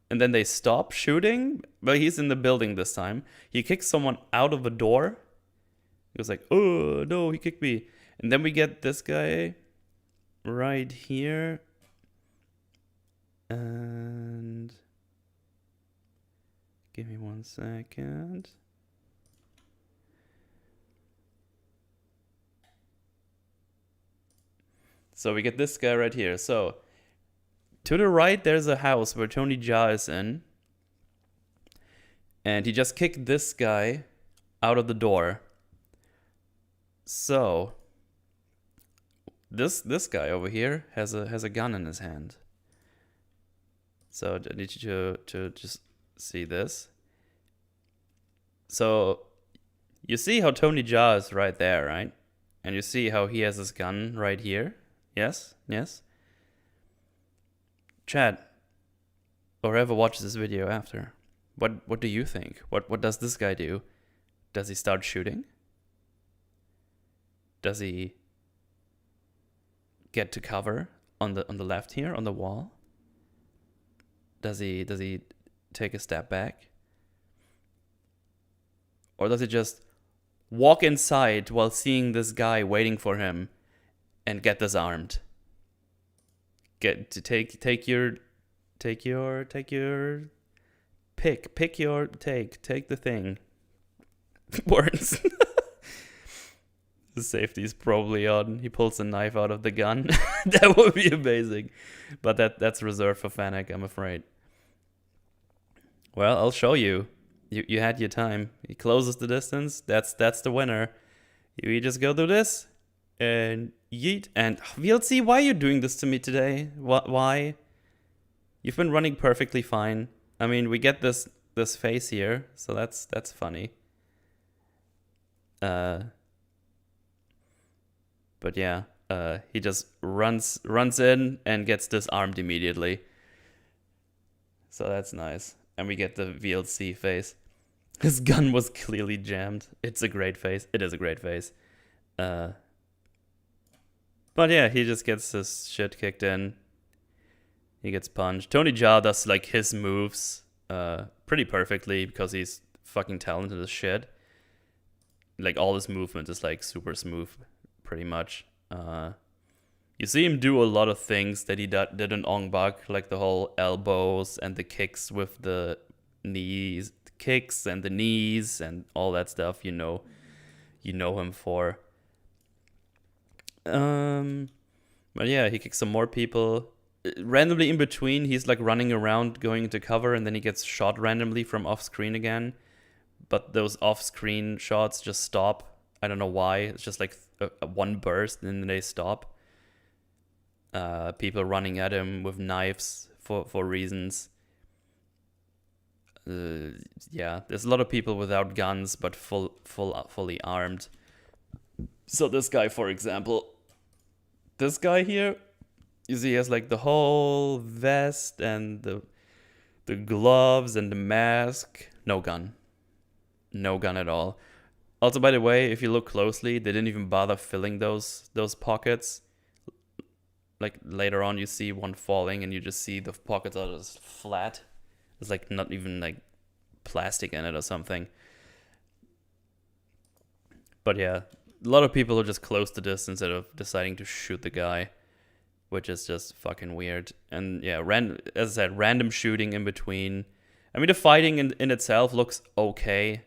[SPEAKER 1] And then they stop shooting, but he's in the building this time. He kicks someone out of a door. He was like, oh, no, he kicked me. And then we get this guy right here. And give me 1 second. So we get this guy right here. So to the right, there's a house where Tony Jaa is in. And he just kicked this guy out of the door. So this guy over here has a gun in his hand. So I need you to just see this. So you see how Tony Jaa is right there, right? And you see how he has his gun right here. Yes? Chad, or whoever watches this video after, what do you think? What does this guy do? Does he start shooting? Does he get to cover on the left here on the wall? Does he take a step back? Or does he just walk inside while seeing this guy waiting for him and get disarmed? Take the thing. Words. The safety's probably on. He pulls a knife out of the gun. That would be amazing. But that's reserved for Fennec, I'm afraid. Well, I'll show you. You had your time. He closes the distance. That's the winner. You just go do this and yeet. And VLC, why are you doing this to me today? Why? You've been running perfectly fine. I mean, we get this face here, so that's funny. But yeah, he just runs in and gets disarmed immediately. So that's nice. And we get the VLC face. His gun was clearly jammed. It's a great face. It is a great face. But yeah, he just gets his shit kicked in. He gets punched. Tony Jaa does like his moves pretty perfectly because he's fucking talented as shit. Like all his movement is like super smooth, pretty much. You see him do a lot of things that he did in Ong Bak, like the whole elbows and the kicks with the knees, kicks and the knees and all that stuff. You know him for. But yeah, he kicks some more people. Randomly in between, he's like running around going into cover, and then he gets shot randomly from off screen again. But those off screen shots just stop. I don't know why. It's just like one burst and then they stop. People running at him with knives for reasons. Yeah, there's a lot of people without guns but fully armed. So this guy, for example, this guy here, you see, he has like the whole vest and the gloves and the mask. No gun at all. Also, by the way, if you look closely, they didn't even bother filling those pockets. Like later on, you see one falling, and you just see the pockets are just flat. There's like not even like plastic in it or something. But yeah, a lot of people are just close to this instead of deciding to shoot the guy, which is just fucking weird. And yeah, as I said, random shooting in between. I mean, the fighting in itself looks okay.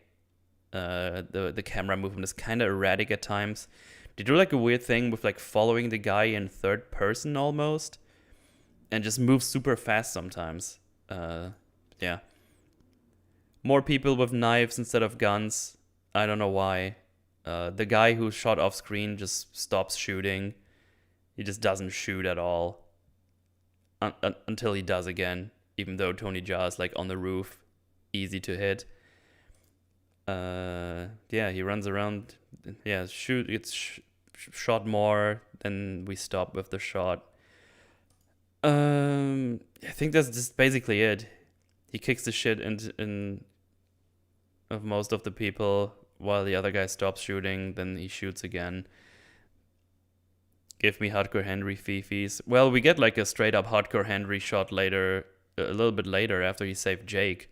[SPEAKER 1] The camera movement is kind of erratic at times. They do like a weird thing with like following the guy in third person almost, and just move super fast sometimes. Yeah. More people with knives instead of guns. I don't know why. The guy who shot off screen just stops shooting. He just doesn't shoot at all until he does again, even though Tony Jaa is like on the roof, easy to hit. Yeah, he runs around. Yeah, gets shot more. Then we stop with the shot. I think that's just basically it. He kicks the shit in of most of the people while the other guy stops shooting, then he shoots again. Give me Hardcore Henry fifis. Well, we get like a straight up Hardcore Henry shot later, a little bit later after he saved Jake.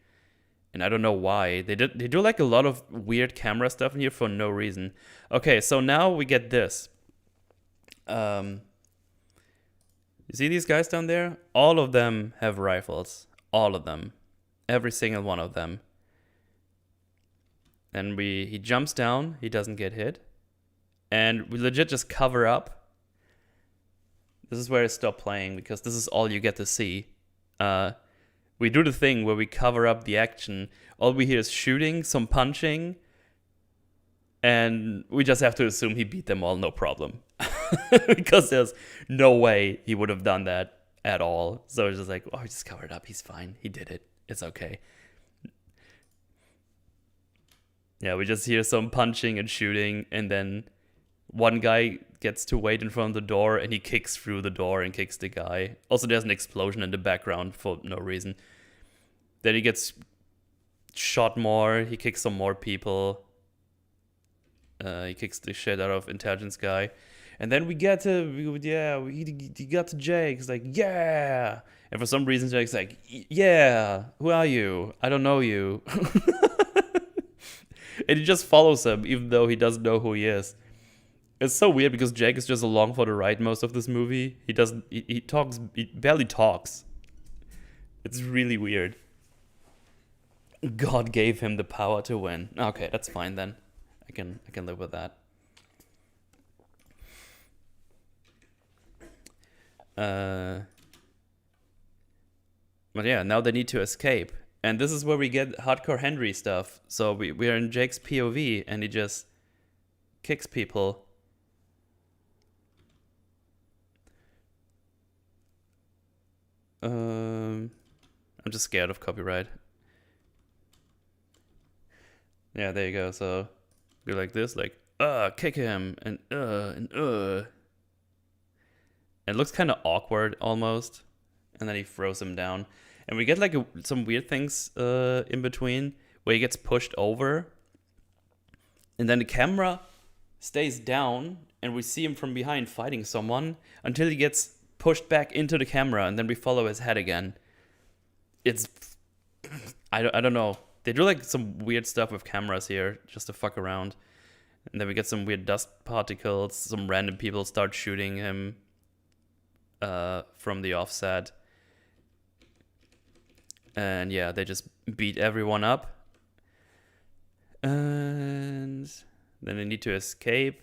[SPEAKER 1] And I don't know why. They do like a lot of weird camera stuff in here for no reason. Okay, so now we get this. You see these guys down there? All of them have rifles. All of them. Every single one of them. And he jumps down. He doesn't get hit. And we legit just cover up. This is where I stop playing because this is all you get to see. We do the thing where we cover up the action. All we hear is shooting, some punching, and we just have to assume he beat them all, no problem. Because there's no way he would have done that at all. So it's just like, oh, he just covered up. He's fine. He did it. It's okay. Yeah, we just hear some punching and shooting, and then one guy gets to wait in front of the door, and he kicks through the door and kicks the guy. Also, there's an explosion in the background for no reason. Then he gets shot more. He kicks some more people. He kicks the shit out of intelligence guy. And then he got to Jake. It's like, yeah. And for some reason, Jake's like, yeah, who are you? I don't know you. And he just follows him, even though he doesn't know who he is. It's so weird because Jake is just along for the ride most of this movie. He barely talks. It's really weird. God gave him the power to win. Okay, that's fine then. I can live with that. But yeah, now they need to escape. And this is where we get Hardcore Henry stuff. So we are in Jake's POV and he just kicks people. I'm just scared of copyright. Yeah, there you go. So you're like this, like, kick him, and. It looks kind of awkward almost. And then he throws him down. And we get like some weird things in between where he gets pushed over. And then the camera stays down and we see him from behind fighting someone until he gets pushed back into the camera, and then we follow his head again. I don't know. They do like some weird stuff with cameras here just to fuck around. And then we get some weird dust particles. Some random people start shooting him from the offset. And yeah, they just beat everyone up. And then they need to escape.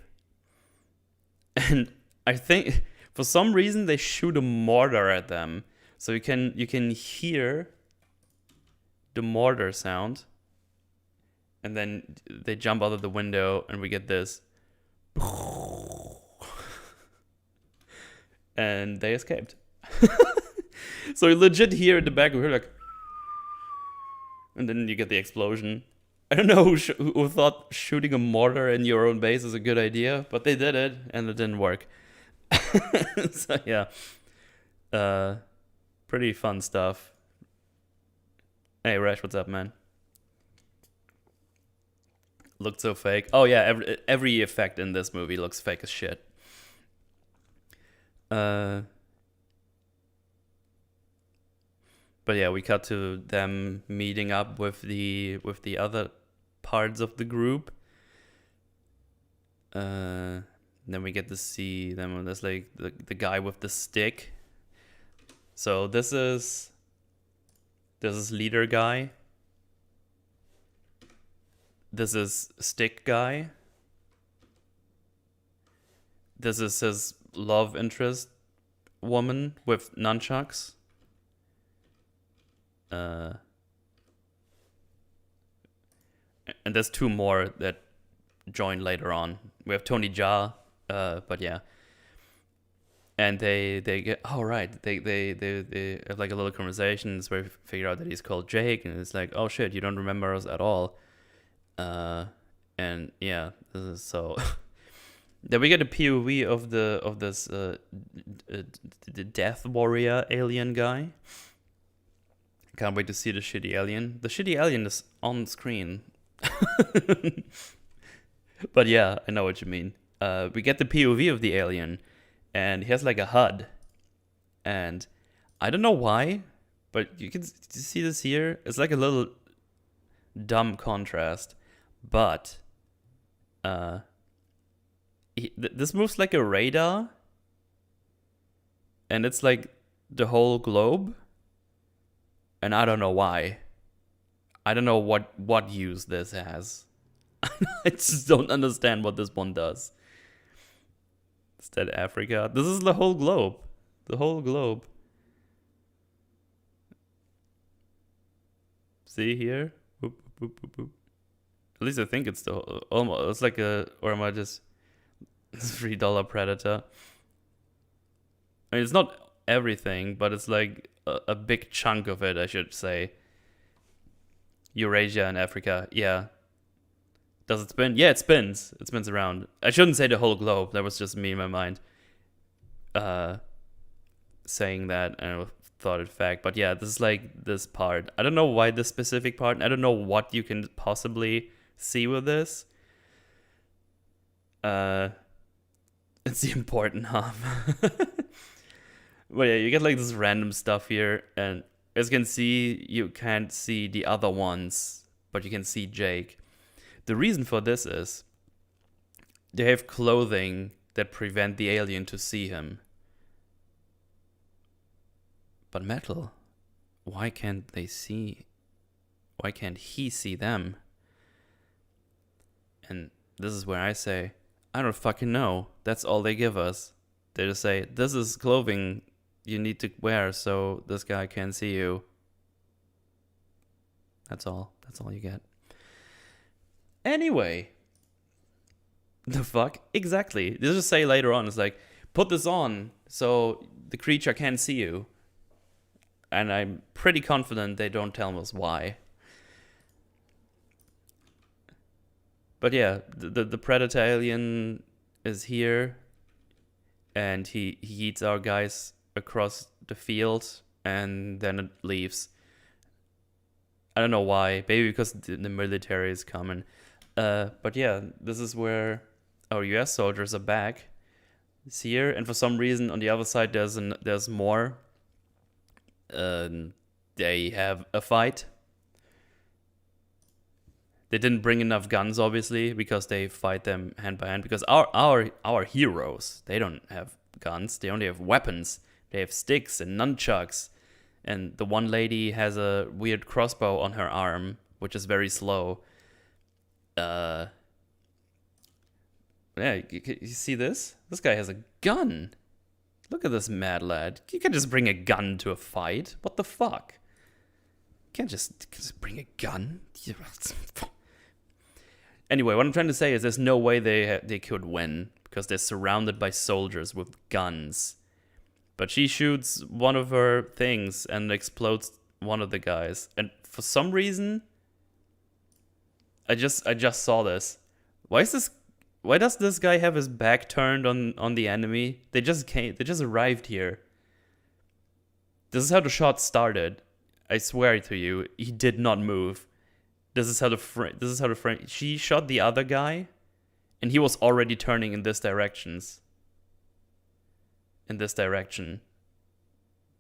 [SPEAKER 1] And I think for some reason they shoot a mortar at them. So you can hear the mortar sound. And then they jump out of the window and we get this. And they escaped. So you legit hear in the back, we're like, and then you get the explosion. I don't know who thought shooting a mortar in your own base is a good idea, but they did it, and it didn't work. So yeah, pretty fun stuff. Hey Rash, what's up, man? Looked so fake. Oh yeah, every effect in this movie looks fake as shit. But yeah, we cut to them meeting up with the other parts of the group. Then we get to see them. There's like the guy with the stick. So this is leader guy. This is stick guy. This is his love interest woman with nunchucks. And there's two more that join later on. We have Tony Jaa, but yeah. And they get they have like a little conversation where we figure out that he's called Jake, and it's like, oh shit, you don't remember us at all. And yeah, this is so. Then we get a POV of this the Death Warrior alien guy. Can't wait to see the shitty alien. The shitty alien is on screen. But yeah, I know what you mean. We get the POV of the alien, and he has like a HUD, and I don't know why, but you can see this here. It's like a little dumb contrast, but this moves like a radar, and it's like the whole globe, and I don't know why. I don't know what use this has. I just don't understand what this one does. Is that Africa? This is the whole globe. The whole globe. See here? Boop, boop, boop, boop. At least I think it's the whole, almost. It's like a, or am I just $3 Predator? I mean, it's not everything, but it's like a big chunk of it, I should say. Eurasia and Africa, yeah. Does it spin? Yeah, it spins. It spins around. I shouldn't say the whole globe. That was just me in my mind saying that, and I thought it fact. But yeah, this is like this part. I don't know why this specific part. I don't know what you can possibly see with this. It's the important half. But yeah, you get like this random stuff here, and as you can see, you can't see the other ones, but you can see Jake. The reason for this is they have clothing that prevent the alien to see him. But Metal, why can't they see? Why can't he see them? And this is where I say, I don't fucking know. That's all they give us. They just say, this is clothing you need to wear so this guy can't see you. That's all. That's all you get. Anyway. The fuck? Exactly. They just say later on, it's like, put this on so the creature can't see you. And I'm pretty confident they don't tell us why. But yeah, the Predator alien is here. And he eats our guys across the field. And then it leaves. I don't know why. Maybe because the military is coming. But yeah, this is where our US soldiers are back. It's here. And for some reason, on the other side, there's more. They have a fight. They didn't bring enough guns, obviously, because they fight them hand by hand. Because our heroes, they don't have guns. They only have weapons. They have sticks and nunchucks. And the one lady has a weird crossbow on her arm, which is very slow. Yeah, you see this? This guy has a gun. Look at this mad lad. You can't just bring a gun to a fight. What the fuck? You can't just bring a gun. Anyway, what I'm trying to say is there's no way they could win because they're surrounded by soldiers with guns. But she shoots one of her things and explodes one of the guys. And for some reason, I just saw this. Why does this guy have his back turned on the enemy? They just arrived here. This is how the shot started. I swear to you, he did not move. This is how the frame. She shot the other guy, and he was already turning in this direction.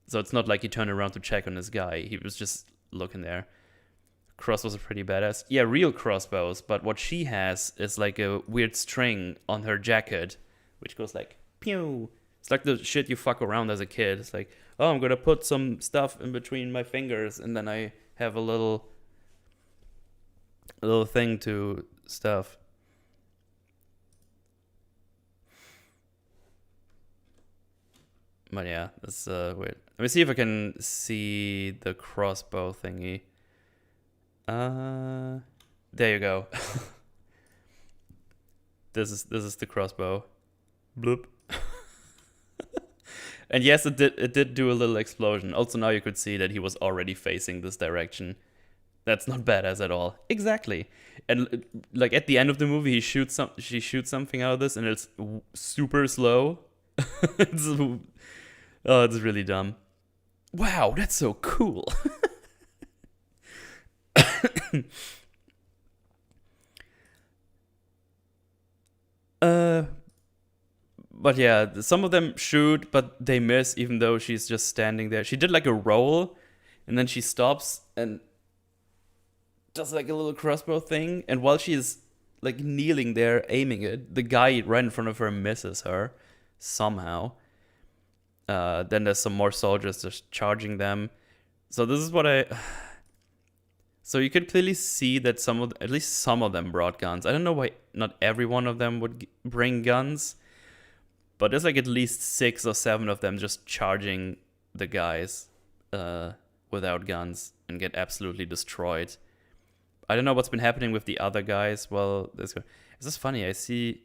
[SPEAKER 1] So it's not like he turned around to check on this guy. He was just looking there. Cross was pretty badass. Yeah, real crossbows, but what she has is like a weird string on her jacket, which goes like, pew. It's like the shit you fuck around as a kid. It's like, oh, I'm gonna put some stuff in between my fingers, and then I have a little thing to stuff. But yeah, that's weird. Let me see if I can see the crossbow thingy. There you go. This is the crossbow. Bloop. And yes, it did do a little explosion. Also, now you could see that he was already facing this direction. That's not badass at all. Exactly. And like at the end of the movie, she shoots something out of this, and it's super slow. It's really dumb. Wow, that's so cool. But yeah, some of them shoot, but they miss, even though she's just standing there. She did like a roll, and then she stops and does like a little crossbow thing. And while she's like kneeling there aiming it, the guy right in front of her misses her somehow. Then there's some more soldiers just charging them. So this is what So you could clearly see that at least some of them brought guns. I don't know why not every one of them would bring guns, but there's like at least 6 or 7 of them just charging the guys without guns and get absolutely destroyed. I don't know what's been happening with the other guys. Well, this is funny. I see.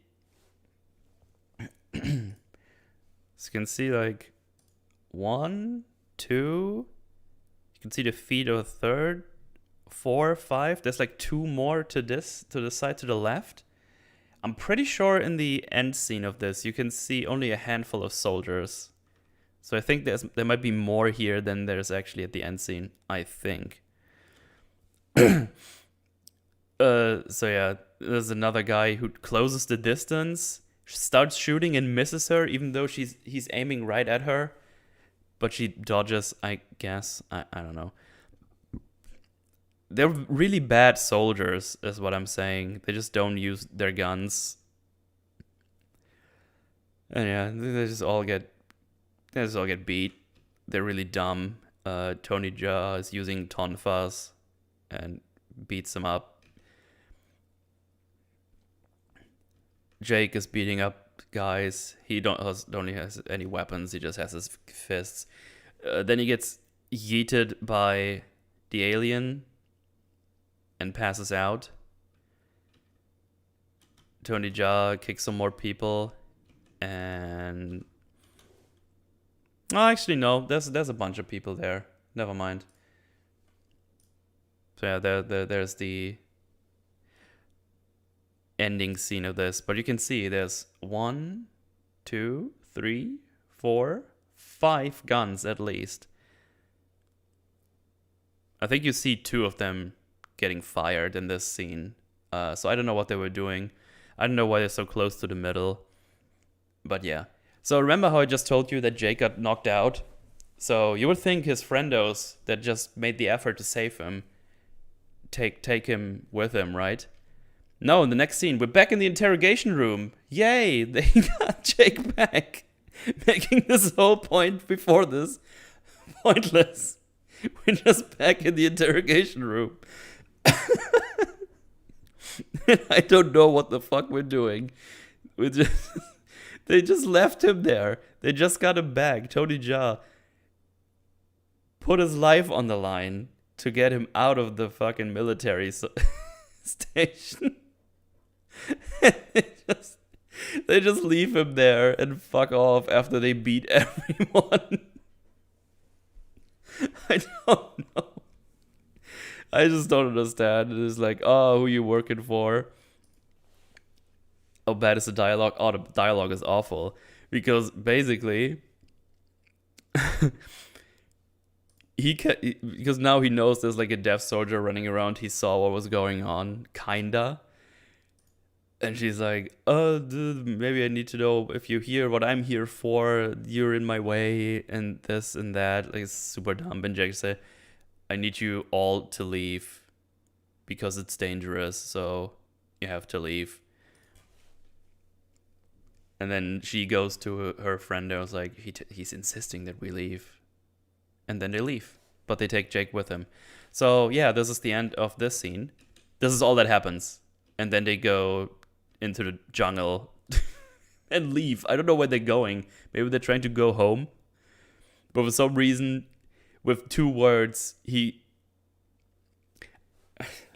[SPEAKER 1] So you can see like 1, 2. You can see the feet of a third, 4, 5. There's like 2 more to the side to the left. I'm pretty sure in the end scene of this, you can see only a handful of soldiers. So I think there might be more here than there's actually at the end scene. I think. So yeah, there's another guy who closes the distance, starts shooting and misses her, even though he's aiming right at her. But she dodges, I guess. I don't know. They're really bad soldiers, is what I'm saying. They just don't use their guns. And yeah, they just all get beat. They're really dumb. Tony Jaa is using tonfas and beats them up. Jake is beating up guys. He don't has any weapons. He just has his fists. Then he gets yeeted by the alien and passes out. Tony Jaa kicks some more people, and actually no, there's a bunch of people there. Never mind. So yeah, there's the ending scene of this, but you can see there's 1, 2, 3, 4, 5 guns at least. I think you see 2 of them getting fired in this scene. So I don't know what they were doing. I don't know why they're so close to the middle. But yeah. So remember how I just told you that Jake got knocked out? So you would think his friendos that just made the effort to save him take him with him, right? No, in the next scene, we're back in the interrogation room. Yay, they got Jake back. Making this whole point before this pointless. We're just back in the interrogation room. I don't know what the fuck we're doing. They just left him there. They just got him back. Tony Jaa put his life on the line to get him out of the fucking military station. They just leave him there and fuck off after they beat everyone. I don't know. I just don't understand. It is like, oh, who you working for? How bad is the dialogue? Oh, the dialogue is awful. Because basically, because now he knows there's like a deaf soldier running around. He saw what was going on, kinda. And she's like, oh, dude, maybe I need to know if you hear what I'm here for. You're in my way and this and that. Like, it's super dumb. And Jake said, I need you all to leave because it's dangerous. So you have to leave. And then she goes to her friend and was like, he's insisting that we leave. And then they leave. But they take Jake with him. So yeah, this is the end of this scene. This is all that happens. And then they go into the jungle and leave. I don't know where they're going. Maybe they're trying to go home. But for some reason, with 2 words, he...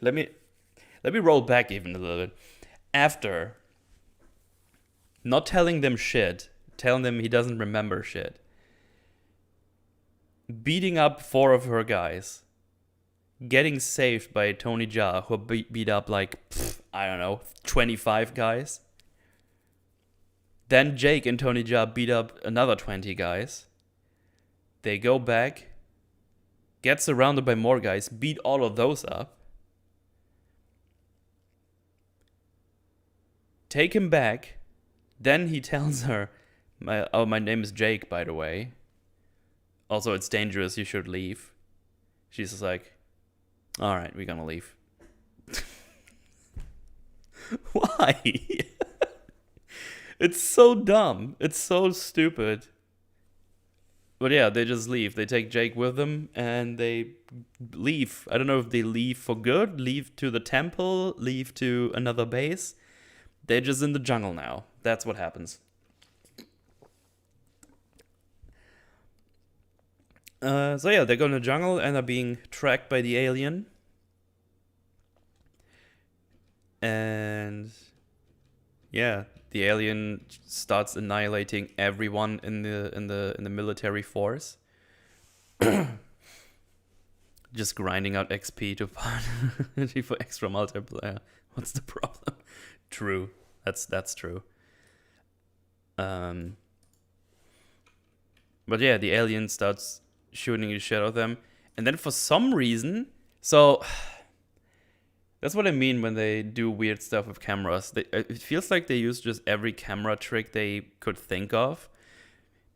[SPEAKER 1] Let me roll back even a little bit. After not telling them shit, telling them he doesn't remember shit, beating up 4 of her guys, getting saved by Tony Jaa, who beat up like, I don't know, 25 guys. Then Jake and Tony Jaa beat up another 20 guys. They go back, get surrounded by more guys, beat all of those up, take him back, Then he tells her, my name is Jake, by the way. Also, it's dangerous. You should leave. She's just like, all right, we're gonna leave. Why? It's so dumb. It's so stupid. But yeah, they just leave. They take Jake with them and they leave. I don't know if they leave for good, leave to the temple, leave to another base. They're just in the jungle now. That's what happens. So yeah, they go in the jungle and are being tracked by the alien. And yeah, the alien starts annihilating everyone in the military force. Just grinding out XP to find for extra multiplayer. What's the problem? True. That's true. But yeah, the alien starts shooting the shit out of them, and then for some reason, so that's what I mean when they do weird stuff with cameras. It feels like they use just every camera trick they could think of,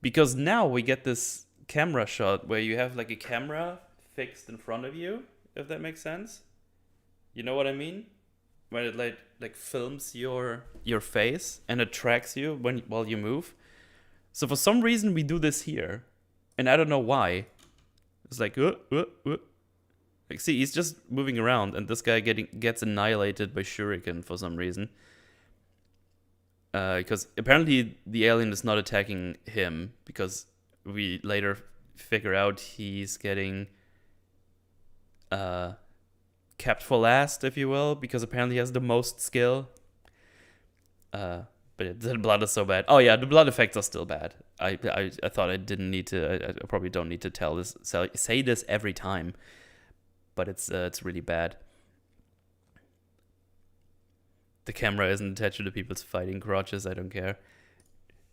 [SPEAKER 1] because now we get this camera shot where you have like a camera fixed in front of you, if that makes sense. You know what I mean? When it like films your face and it tracks you while you move. So for some reason we do this here, and I don't know why. It's like, like, see, he's just moving around, and this guy gets annihilated by shuriken for some reason. Because apparently the alien is not attacking him, because we later figure out he's getting kept for last, if you will, because apparently he has the most skill. But the blood is so bad. Oh yeah, the blood effects are still bad. I thought I didn't need to. I probably don't need to say this every time, but it's really bad. The camera isn't attached to people's fighting crotches. I don't care.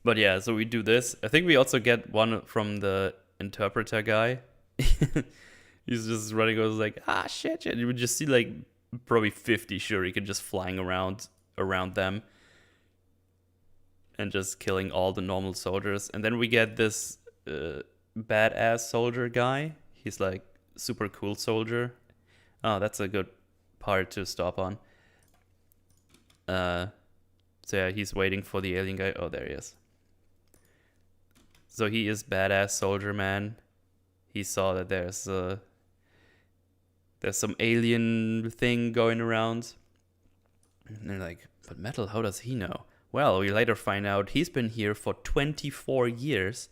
[SPEAKER 1] But yeah, so we do this. I think we also get one from the interpreter guy. He's just running. I was like, shit. You would just see like probably 50 shuriken just flying around them. And just killing all the normal soldiers. And then we get this badass soldier guy. He's like super cool soldier. Oh, that's a good part to stop on. So yeah, he's waiting for the alien guy. Oh, there he is. So he is badass soldier man. He saw that there's some alien thing going around. And they're like, but Metal, how does he know? Well, we later find out he's been here for 24 years,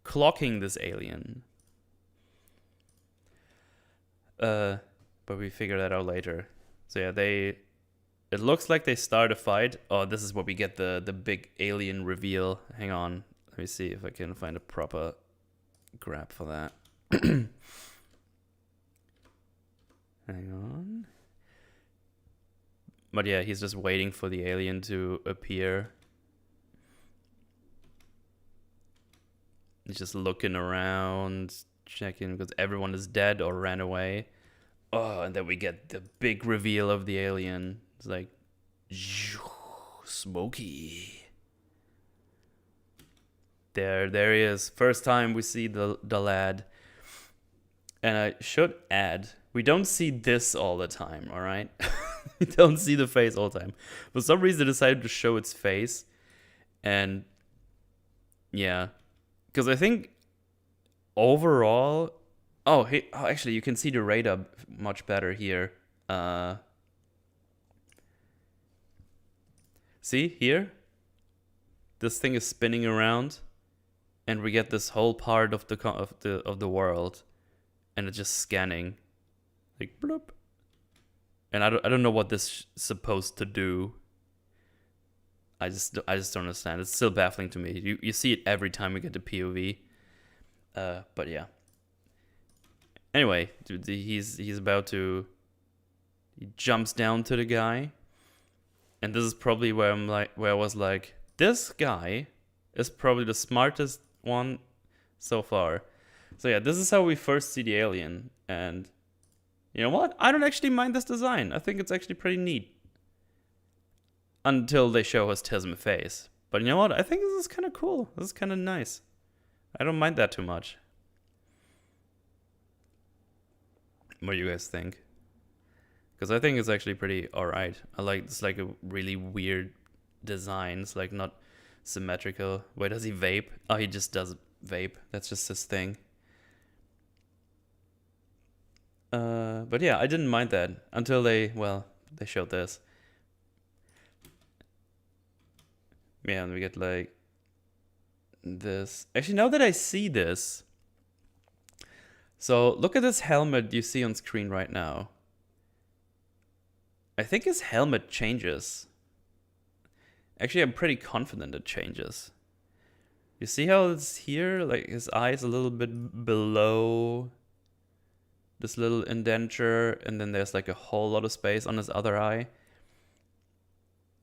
[SPEAKER 1] clocking this alien. But we figure that out later. So yeah, it looks like they start a fight. Oh, this is where we get the big alien reveal. Hang on, let me see if I can find a proper grab for that. Hang on. But yeah, he's just waiting for the alien to appear. He's just looking around, checking, because everyone is dead or ran away. Oh, and then we get the big reveal of the alien. It's like, smoky. There he is. First time we see the lad. And I should add, we don't see this all the time, all right? We don't see the face all the time. For some reason, they decided to show its face. And yeah, because I think overall, actually, you can see the radar much better here. See here, this thing is spinning around, and we get this whole part of the world, and it's just scanning, like bloop. And I don't know what this is supposed to do. I just don't understand. It's still baffling to me. You see it every time we get the POV. But yeah. Anyway, dude, he's about to. He jumps down to the guy, and this is probably where I was like, this guy is probably the smartest one so far. So yeah, this is how we first see the alien, and you know what? I don't actually mind this design. I think it's actually pretty neat. Until they show us Tism face. But you know what? I think this is kind of cool. This is kind of nice. I don't mind that too much. What do you guys think? Because I think it's actually pretty alright. I like it's like a really weird design. It's like not symmetrical. Wait, does he vape? Oh, he just does vape. That's just his thing. But yeah, I didn't mind that until they showed this. Yeah, and we get like this. Actually, now that I see this, so look at this helmet you see on screen right now. I think his helmet changes. Actually, I'm pretty confident it changes. You see how it's here? Like his eye is a little bit below this little indenture, and then there's like a whole lot of space on his other eye.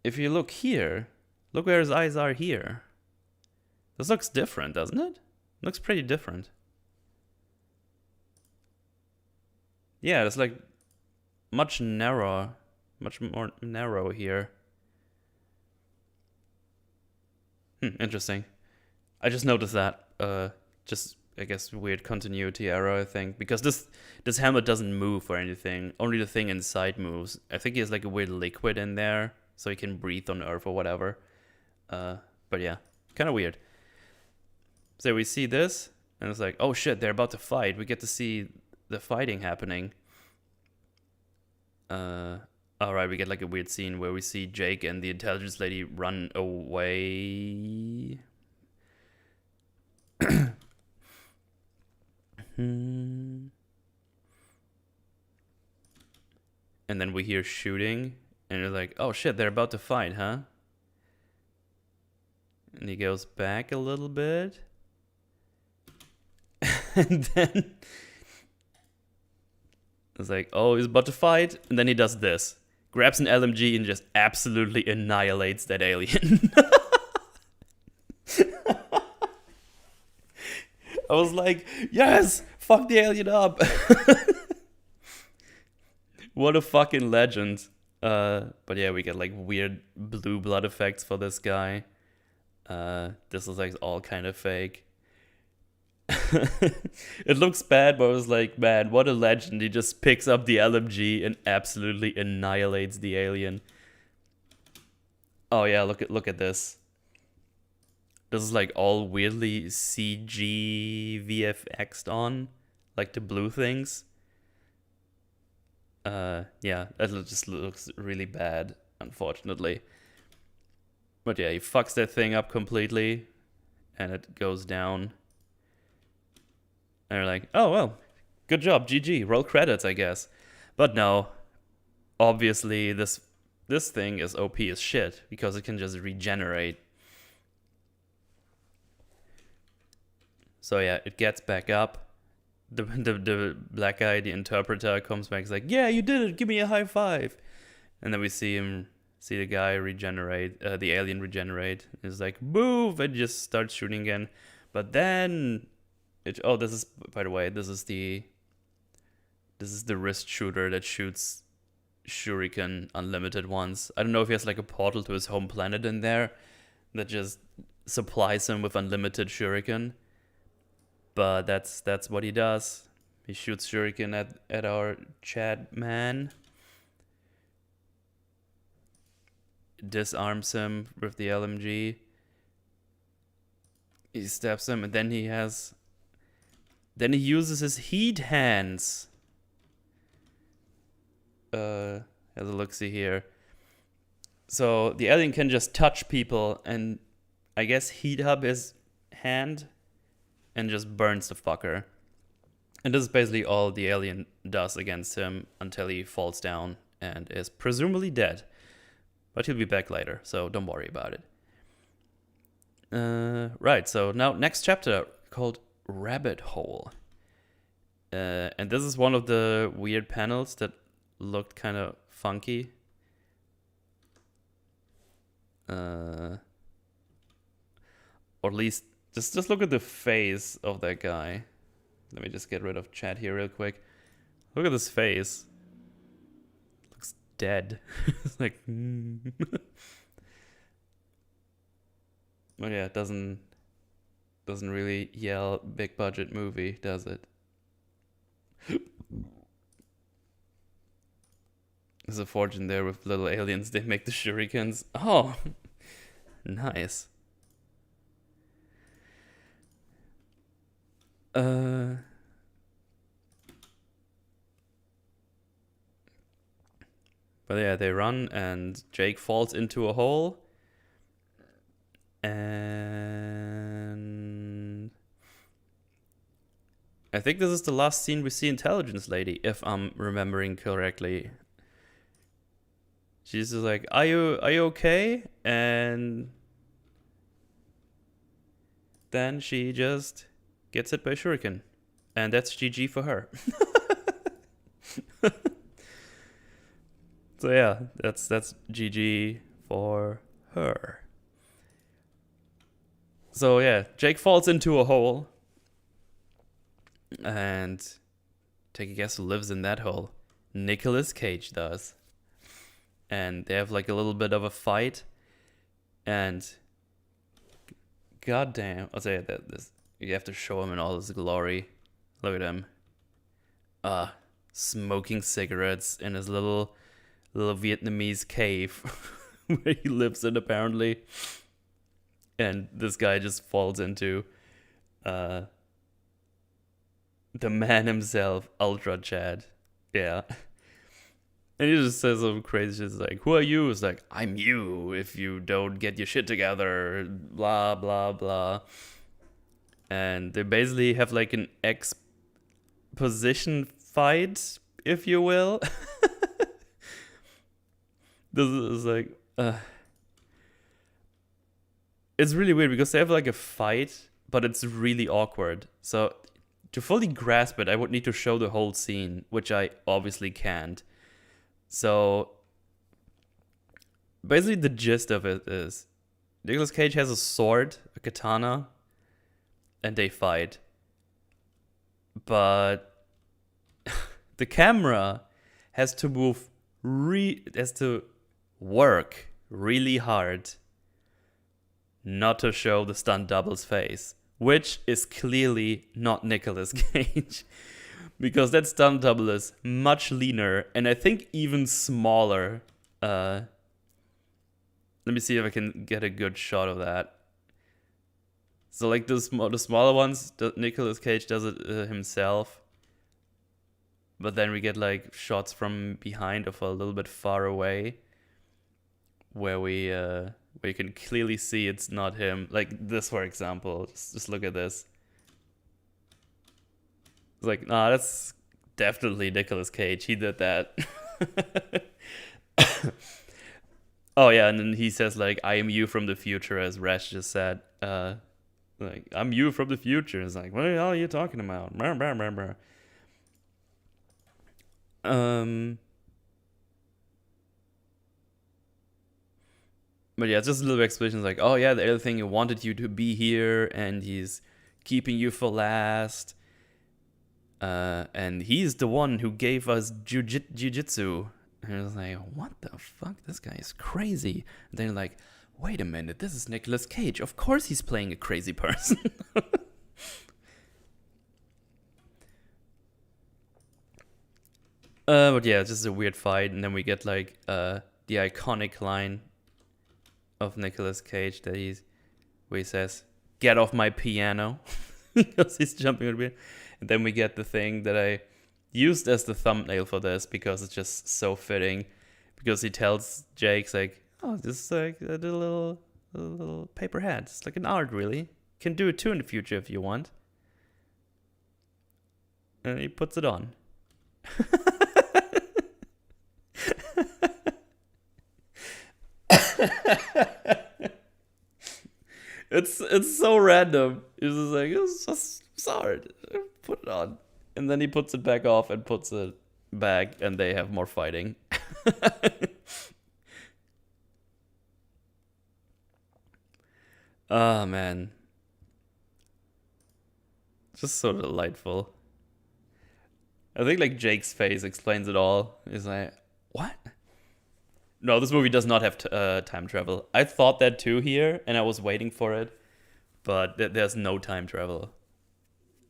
[SPEAKER 1] If you look here, look where his eyes are here. This looks different, doesn't it? Looks pretty different. Yeah, it's like much narrower, much more narrow here. Interesting. I just noticed that. Just I guess weird continuity error, I think, because this helmet doesn't move or anything. Only the thing inside moves. I think he has like a weird liquid in there, so he can breathe on Earth or whatever. But yeah, kind of weird. So we see this, and it's like, oh shit, they're about to fight. We get to see the fighting happening. Alright, we get like a weird scene where we see Jake and the intelligence lady run away. And then we hear shooting, and you're like, oh shit, they're about to fight, huh? And he goes back a little bit. And then it's like, oh, he's about to fight. And then he does this. Grabs an LMG and just absolutely annihilates that alien. I was like, yes, fuck the alien up. What a fucking legend. But yeah, we get like weird blue blood effects for this guy. This is like all kind of fake. It looks bad, but I was like, man, what a legend. He just picks up the LMG and absolutely annihilates the alien. Oh yeah, look at this. This is like all weirdly CG VFX'd on, like the blue things. Yeah, that just looks really bad, unfortunately. But yeah, he fucks that thing up completely, and it goes down. And they're like, oh, well, good job, GG, roll credits, I guess. But no, obviously this thing is OP as shit, because it can just regenerate. So yeah, it gets back up. The black guy, the interpreter, comes back, is like, yeah, you did it, give me a high five. And then we see the guy regenerate, the alien regenerate. It's like, move, and just starts shooting again. But then this is, by the way, this is the wrist shooter that shoots shuriken unlimited ones. I don't know if he has like a portal to his home planet in there that just supplies him with unlimited shuriken. But that's what he does. He shoots shuriken at our Chad man. Disarms him with the LMG. He stabs him, and then he uses his heat hands. Has a look-see here. So the alien can just touch people and I guess heat up his hand and just burns the fucker. And this is basically all the alien does against him until he falls down and is presumably dead. But he'll be back later, so don't worry about it. Right, so now next chapter called Rabbit Hole. And this is one of the weird panels that looked kind of funky. Or at least, just look at the face of that guy. Let me just get rid of chat here real quick. Look at this face. Looks dead. It's like... But yeah, it doesn't really yell big budget movie, does it? There's a fortune there with little aliens. They make the shurikens. Oh, nice. But yeah, they run and Jake falls into a hole. And I think this is the last scene we see Intelligence Lady, if I'm remembering correctly. She's just like, are you okay? And then she just gets hit by a shuriken. And that's GG for her. So yeah, that's GG for her. So yeah, Jake falls into a hole. And take a guess who lives in that hole. Nicolas Cage does. And they have like a little bit of a fight. And goddamn, I'll say that this you have to show him in all his glory. Look at him. Smoking cigarettes in his little Vietnamese cave where he lives in apparently. And this guy just falls into the man himself, Ultra Chad. Yeah. And he just says some crazy shit like, who are you? It's like, I'm you if you don't get your shit together, blah, blah, blah. And they basically have like an exposition fight, if you will. This is like, it's really weird because they have like a fight, but it's really awkward. So to fully grasp it, I would need to show the whole scene, which I obviously can't. So basically the gist of it is Nicolas Cage has a sword, a katana, and they fight. But the camera has to work really hard not to show the stunt double's face, which is clearly not Nicolas Cage. Because that stunt double is much leaner and I think even smaller. Let me see if I can get a good shot of that. So like the smaller ones, Nicolas Cage does it himself. But then we get like shots from behind of a little bit far away. Where you can clearly see it's not him. Like this, for example. Just look at this. It's like, nah, that's definitely Nicolas Cage. He did that. Oh yeah, and then he says like, I am you from the future, as Rash just said. Like, I'm you from the future. It's like, what the hell are you talking about? But yeah, it's just a little exposition. It's like, oh yeah, the other thing, he wanted you to be here, and he's keeping you for last. And he's the one who gave us Jiu Jitsu. And I was like, what the fuck? This guy is crazy. And then like, wait a minute, this is Nicolas Cage. Of course he's playing a crazy person. But yeah, it's just a weird fight. And then we get like the iconic line of Nicolas Cage where he says, get off my piano. Because he's jumping on the piano. And then we get the thing that I used as the thumbnail for this because it's just so fitting. Because he tells Jake's like, oh, this is like a little paper hat. It's like an art, really. Can do it too in the future if you want. And he puts it on. It's so random. It's just like, it's just art. Put it on. And then he puts it back off and puts it back, and they have more fighting. Oh, man. Just so delightful. I think, like, Jake's face explains it all. He's like, what? No, this movie does not have time travel. I thought that too here, and I was waiting for it, but there's no time travel.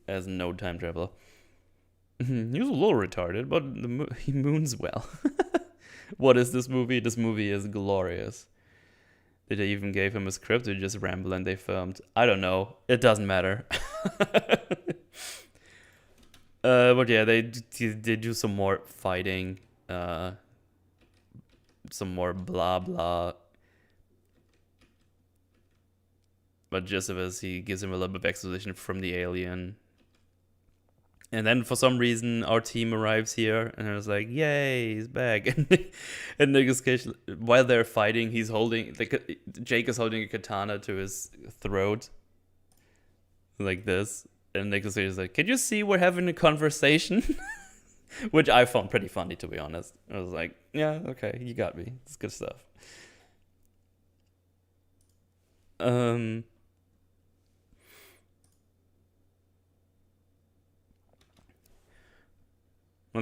[SPEAKER 1] There's no time travel. He's a little retarded, but he moons well. What is this movie? This movie is glorious. They even gave him a script to just ramble and they filmed. I don't know. It doesn't matter. But yeah, they do some more fighting. Some more blah blah. But just as he gives him a little bit of exposition from the alien. And then for some reason our team arrives here and I was like, yay, he's back. And Nicolas Cage, while they're fighting, he's holding, like, Jake is holding a katana to his throat. Like this. And Nicolas Cage is like, can you see we're having a conversation? Which I found pretty funny, to be honest. I was like, yeah, okay, you got me. It's good stuff. Well,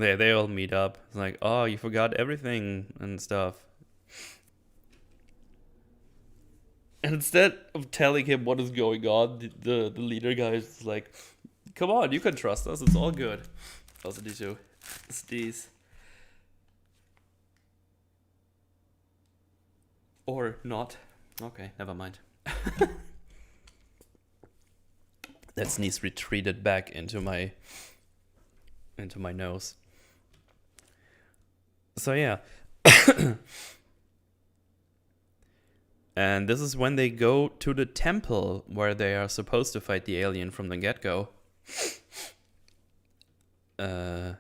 [SPEAKER 1] they all meet up. It's like, oh, you forgot everything and stuff. And instead of telling him what is going on, the leader guy is like, come on, you can trust us. It's all good. Also, these two. It's these. Or not. Okay, never mind. That sneeze retreated back into my nose. So yeah. And this is when they go to the temple where they are supposed to fight the alien from the get-go. And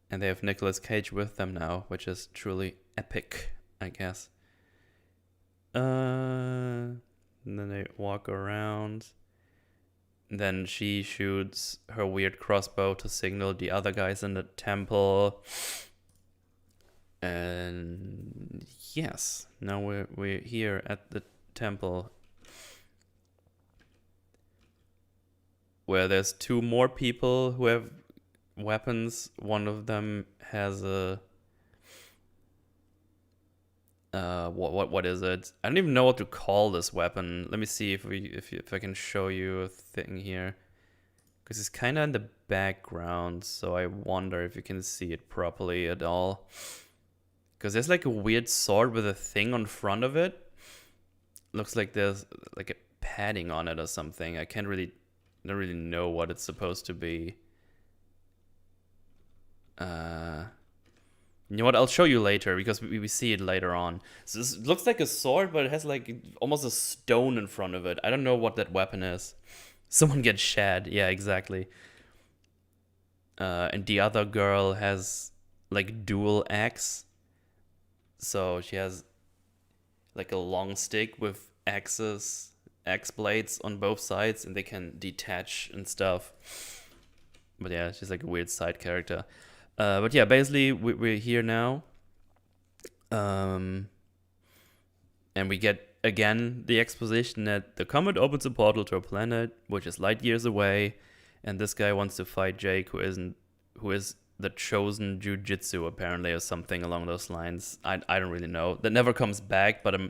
[SPEAKER 1] they have Nicolas Cage with them now, which is truly epic, I guess. And then they walk around. Then she shoots her weird crossbow to signal the other guys in the temple. And yes, now we're here at the temple, where there's two more people who have weapons. One of them has a what is it? I don't even know what to call this weapon. Let me see if I can show you a thing here, because it's kind of in the background, so I wonder if you can see it properly at all. Because there's like a weird sword with a thing on front of it. Looks like there's like a padding on it or something. I don't really know what it's supposed to be. You know what? I'll show you later, because we see it later on. So this looks like a sword, but it has like almost a stone in front of it. I don't know what that weapon is. Someone gets shad. Yeah, exactly. And the other girl has like dual axe. So she has like a long stick with axe blades on both sides, and they can detach and stuff. But yeah, she's like a weird side character. But yeah, basically we're here now. And we get again the exposition that the comet opens a portal to a planet which is light years away, and this guy wants to fight Jake, who is the chosen Jiu Jitsu apparently, or something along those lines. I don't really know. That never comes back, but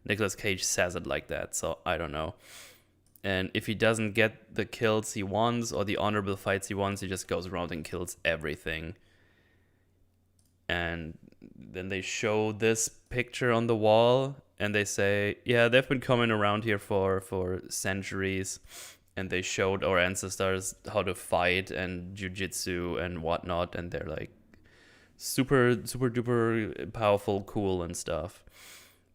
[SPEAKER 1] Nicolas Cage says it like that, so I don't know. And if he doesn't get the kills he wants or the honorable fights he wants, he just goes around and kills everything. And then they show this picture on the wall, and they say, yeah, they've been coming around here for centuries, and they showed our ancestors how to fight and jiu-jitsu and whatnot, and they're like super duper powerful, cool and stuff.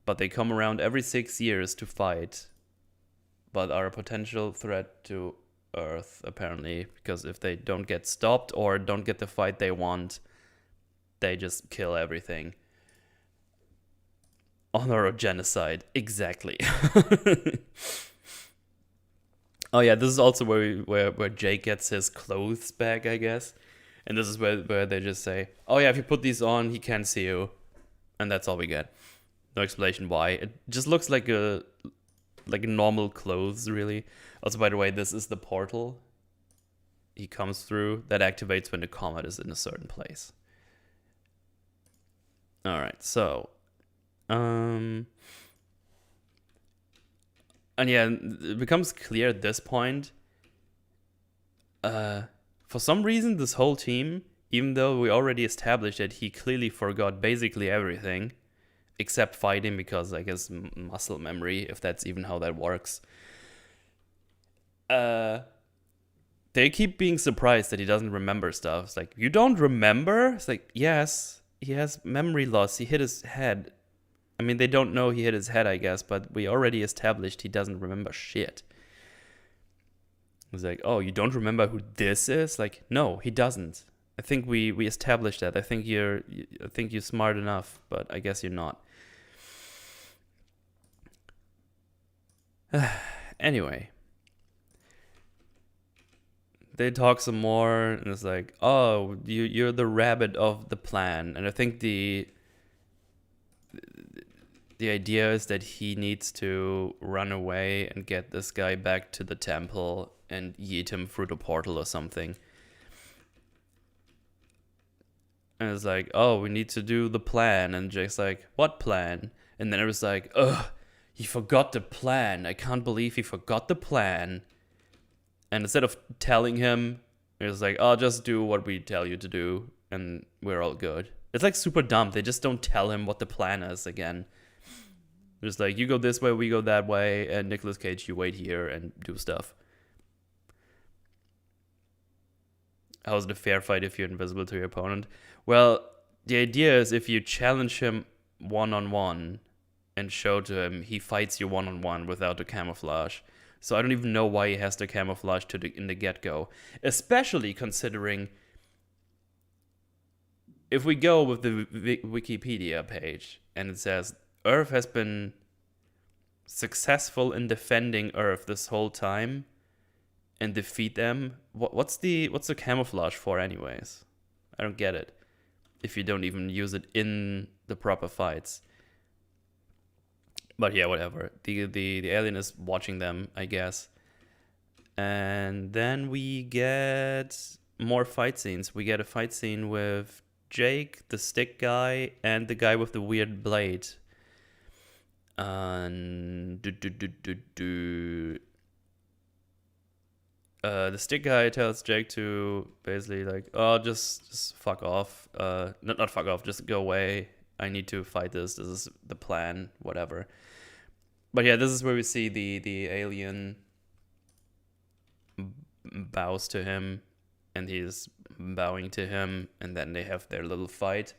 [SPEAKER 1] But they come around every 6 years to fight, but are a potential threat to Earth, apparently, because if they don't get stopped or don't get the fight they want, they just kill everything. Honor of genocide, exactly. Oh yeah, this is also where Jake gets his clothes back, I guess. And this is where they just say, oh yeah, if you put these on, he can't see you. And that's all we get. No explanation why. It just looks like normal clothes, really. Also, by the way, this is the portal he comes through that activates when the comet is in a certain place. Alright, so And yeah, it becomes clear at this point. For some reason, this whole team, even though we already established that he clearly forgot basically everything, except fighting because I guess muscle memory, if that's even how that works. They keep being surprised that he doesn't remember stuff. It's like, you don't remember? It's like, yes, he has memory loss. He hit his head. I mean, they don't know he hit his head, I guess, but we already established he doesn't remember shit. It's like, oh, you don't remember who this is? Like, no, he doesn't. I think we established that. I think you're smart enough, but I guess you're not. Anyway, they talk some more, and it's like, oh, you're the rabbit of the plan, and I think the idea is that he needs to run away and get this guy back to the temple and yeet him through the portal or something. And it's like, oh, we need to do the plan. And Jake's like, what plan? And then it was like, ugh, he forgot the plan. I can't believe he forgot the plan. And instead of telling him, it was like, oh, just do what we tell you to do, and we're all good. It's like super dumb. They just don't tell him what the plan is again. Just like, you go this way, we go that way, and Nicolas Cage, you wait here and do stuff. How's the fair fight if you're invisible to your opponent? Well, the idea is if you challenge him one-on-one and show to him, he fights you one-on-one without the camouflage. So I don't even know why he has the camouflage in the get-go. Especially considering if we go with the Wikipedia page and it says, Earth has been successful in defending Earth this whole time and defeat them. What's the camouflage for anyways? I don't get it. If you don't even use it in the proper fights. But yeah, whatever. The alien is watching them, I guess. And then we get more fight scenes. We get a fight scene with Jake, the stick guy, and the guy with the weird blade. The stick guy tells Jake to basically like, oh, just fuck off. Not fuck off, just go away. I need to fight this. This is the plan, whatever. But yeah, this is where we see the alien bows to him, and he's bowing to him, and then they have their little fight.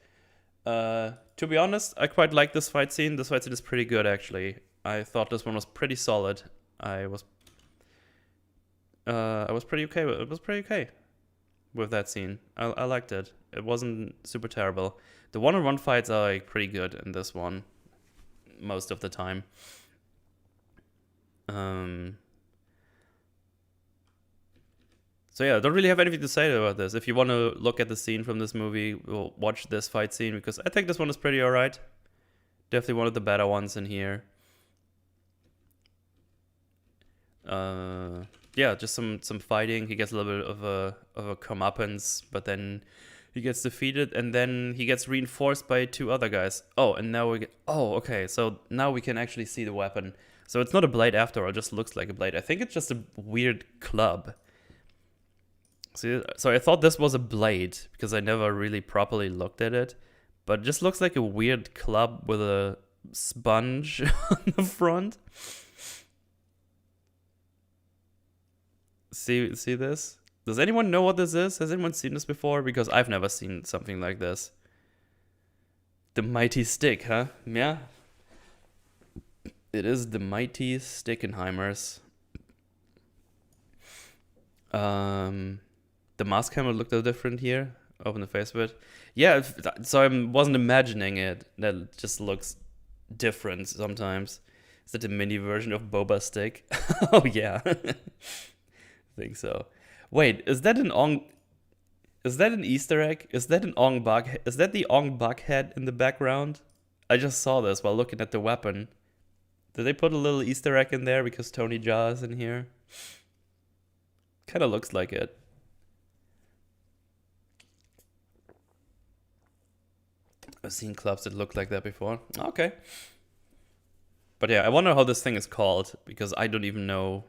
[SPEAKER 1] To be honest, I quite like this fight scene. This fight scene is pretty good, actually. I thought this one was pretty solid. I was pretty okay. It was pretty okay with that scene. I liked it. It wasn't super terrible. The one-on-one fights are like pretty good in this one, most of the time. So yeah, I don't really have anything to say about this. If you want to look at the scene from this movie, we'll watch this fight scene because I think this one is pretty alright. Definitely one of the better ones in here. Yeah, just some fighting. He gets a little bit of a comeuppance, but then he gets defeated, and then he gets reinforced by two other guys. Oh, and now we get... Oh, okay, so now we can actually see the weapon. So it's not a blade after all, it just looks like a blade. I think it's just a weird club. See, so I thought this was a blade, because I never really properly looked at it. But it just looks like a weird club with a sponge on the front. See this? Does anyone know what this is? Has anyone seen this before? Because I've never seen something like this. The mighty stick, huh? Yeah. It is the mighty Stickenheimers. The mask camera looked a little different here. Open the face of it. Yeah, so I wasn't imagining it. That just looks different sometimes. Is that a mini version of Boba Stick? Oh, yeah. I think so. Wait, is that an Easter egg? Is that an Ong Bak? Is that the Ong Bak head in the background? I just saw this while looking at the weapon. Did they put a little Easter egg in there because Tony Jaa is in here? Kind of looks like it. I've seen clubs that look like that before. Okay. But yeah, I wonder how this thing is called, because I don't even know.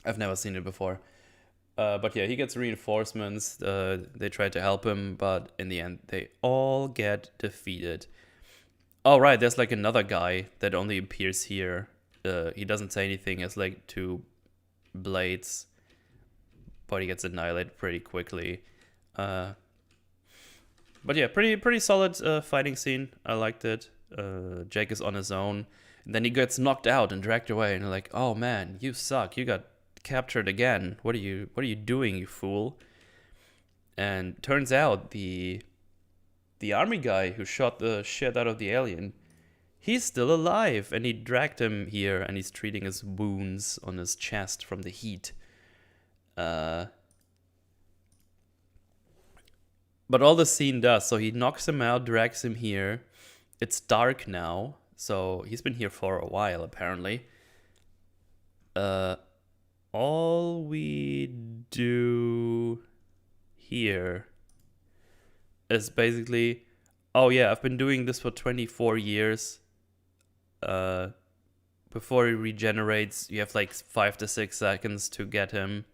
[SPEAKER 1] I've never seen it before. But yeah, he gets reinforcements. They try to help him, but in the end, they all get defeated. Oh, right, there's like another guy that only appears here. He doesn't say anything. He has like 2 blades, but he gets annihilated pretty quickly. But yeah, pretty solid fighting scene. I liked it. Jake is on his own. And then he gets knocked out and dragged away, and you're like, oh man, you suck. You got captured again. What are you doing, you fool? And turns out the army guy who shot the shit out of the alien, he's still alive, and he dragged him here, and he's treating his wounds on his chest from the heat. But all the scene does, so he knocks him out, drags him here. It's dark now, so he's been here for a while, apparently. All we do here is basically, oh yeah, I've been doing this for 24 years. Before he regenerates, you have like 5 to 6 seconds to get him.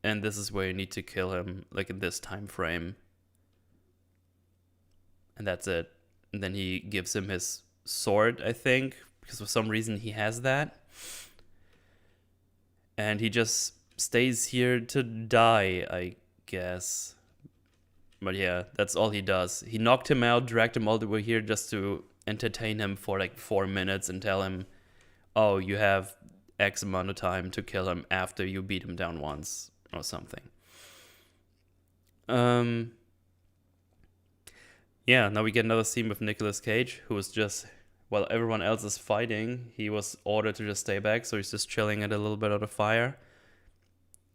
[SPEAKER 1] And this is where you need to kill him, like in this time frame. And that's it. And then he gives him his sword, I think, because for some reason he has that. And he just stays here to die, I guess. But yeah, that's all he does. He knocked him out, dragged him all the way here just to entertain him for like 4 minutes and tell him, oh, you have X amount of time to kill him after you beat him down once or something. Yeah, now we get another scene with Nicolas Cage, who is just, while everyone else is fighting, he was ordered to just stay back, so he's just chilling at a little bit of the fire.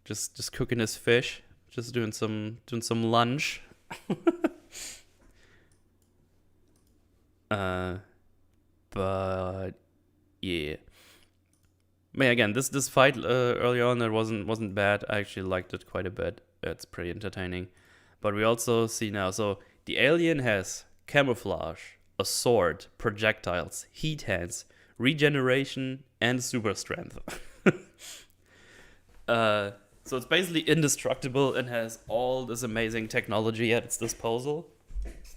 [SPEAKER 1] Just cooking his fish, just doing some lunch. But yeah. But again, this fight early on, it wasn't bad. I actually liked it quite a bit. It's pretty entertaining. But we also see now, so the alien has camouflage, a sword, projectiles, heat hands, regeneration, and super strength. So it's basically indestructible and has all this amazing technology at its disposal.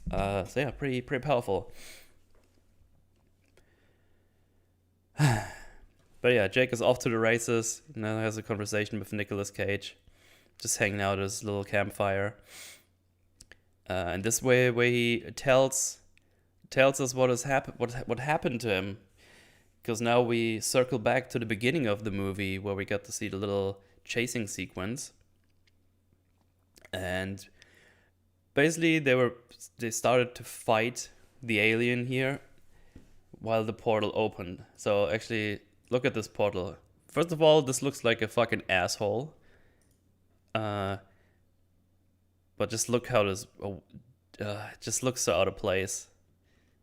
[SPEAKER 1] So yeah, pretty powerful. But yeah, Jake is off to the races. Now has a conversation with Nicolas Cage, just hanging out at his little campfire. And this way he tells us what happened to him, because now we circle back to the beginning of the movie where we got to see the little chasing sequence. And basically they started to fight the alien here while the portal opened. So actually, look at this portal. First of all, this looks like a fucking asshole. But just look how this just looks so out of place.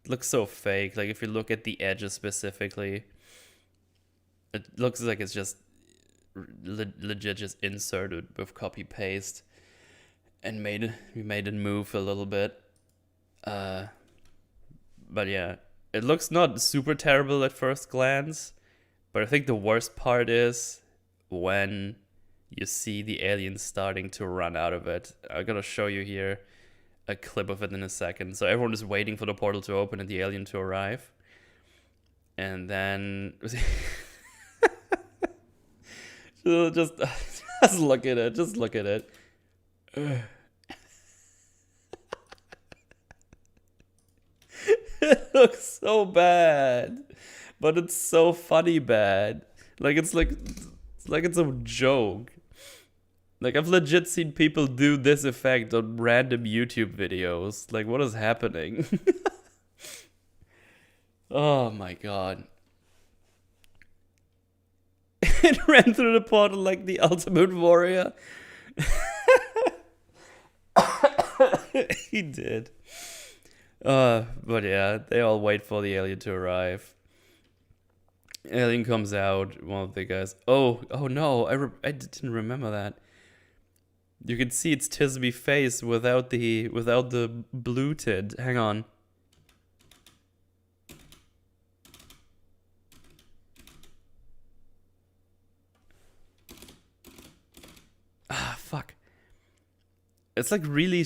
[SPEAKER 1] It looks so fake. Like if you look at the edges specifically, it looks like it's just legit just inserted with copy paste and we made it move a little bit. But yeah, it looks not super terrible at first glance, but I think the worst part is when you see the alien starting to run out of it. I'm gonna show you here a clip of it in a second. So everyone is waiting for the portal to open and the alien to arrive. And then just look at it. Just look at it. It looks so bad, but it's so funny bad. Like it's a joke. Like, I've legit seen people do this effect on random YouTube videos. Like, what is happening? Oh my god. It ran through the portal like the ultimate warrior. He did. But yeah, they all wait for the alien to arrive. Alien comes out, one of the guys. Oh no, I didn't remember that. You can see its Tisby face without the blue tint. Hang on. Ah, fuck. It's like really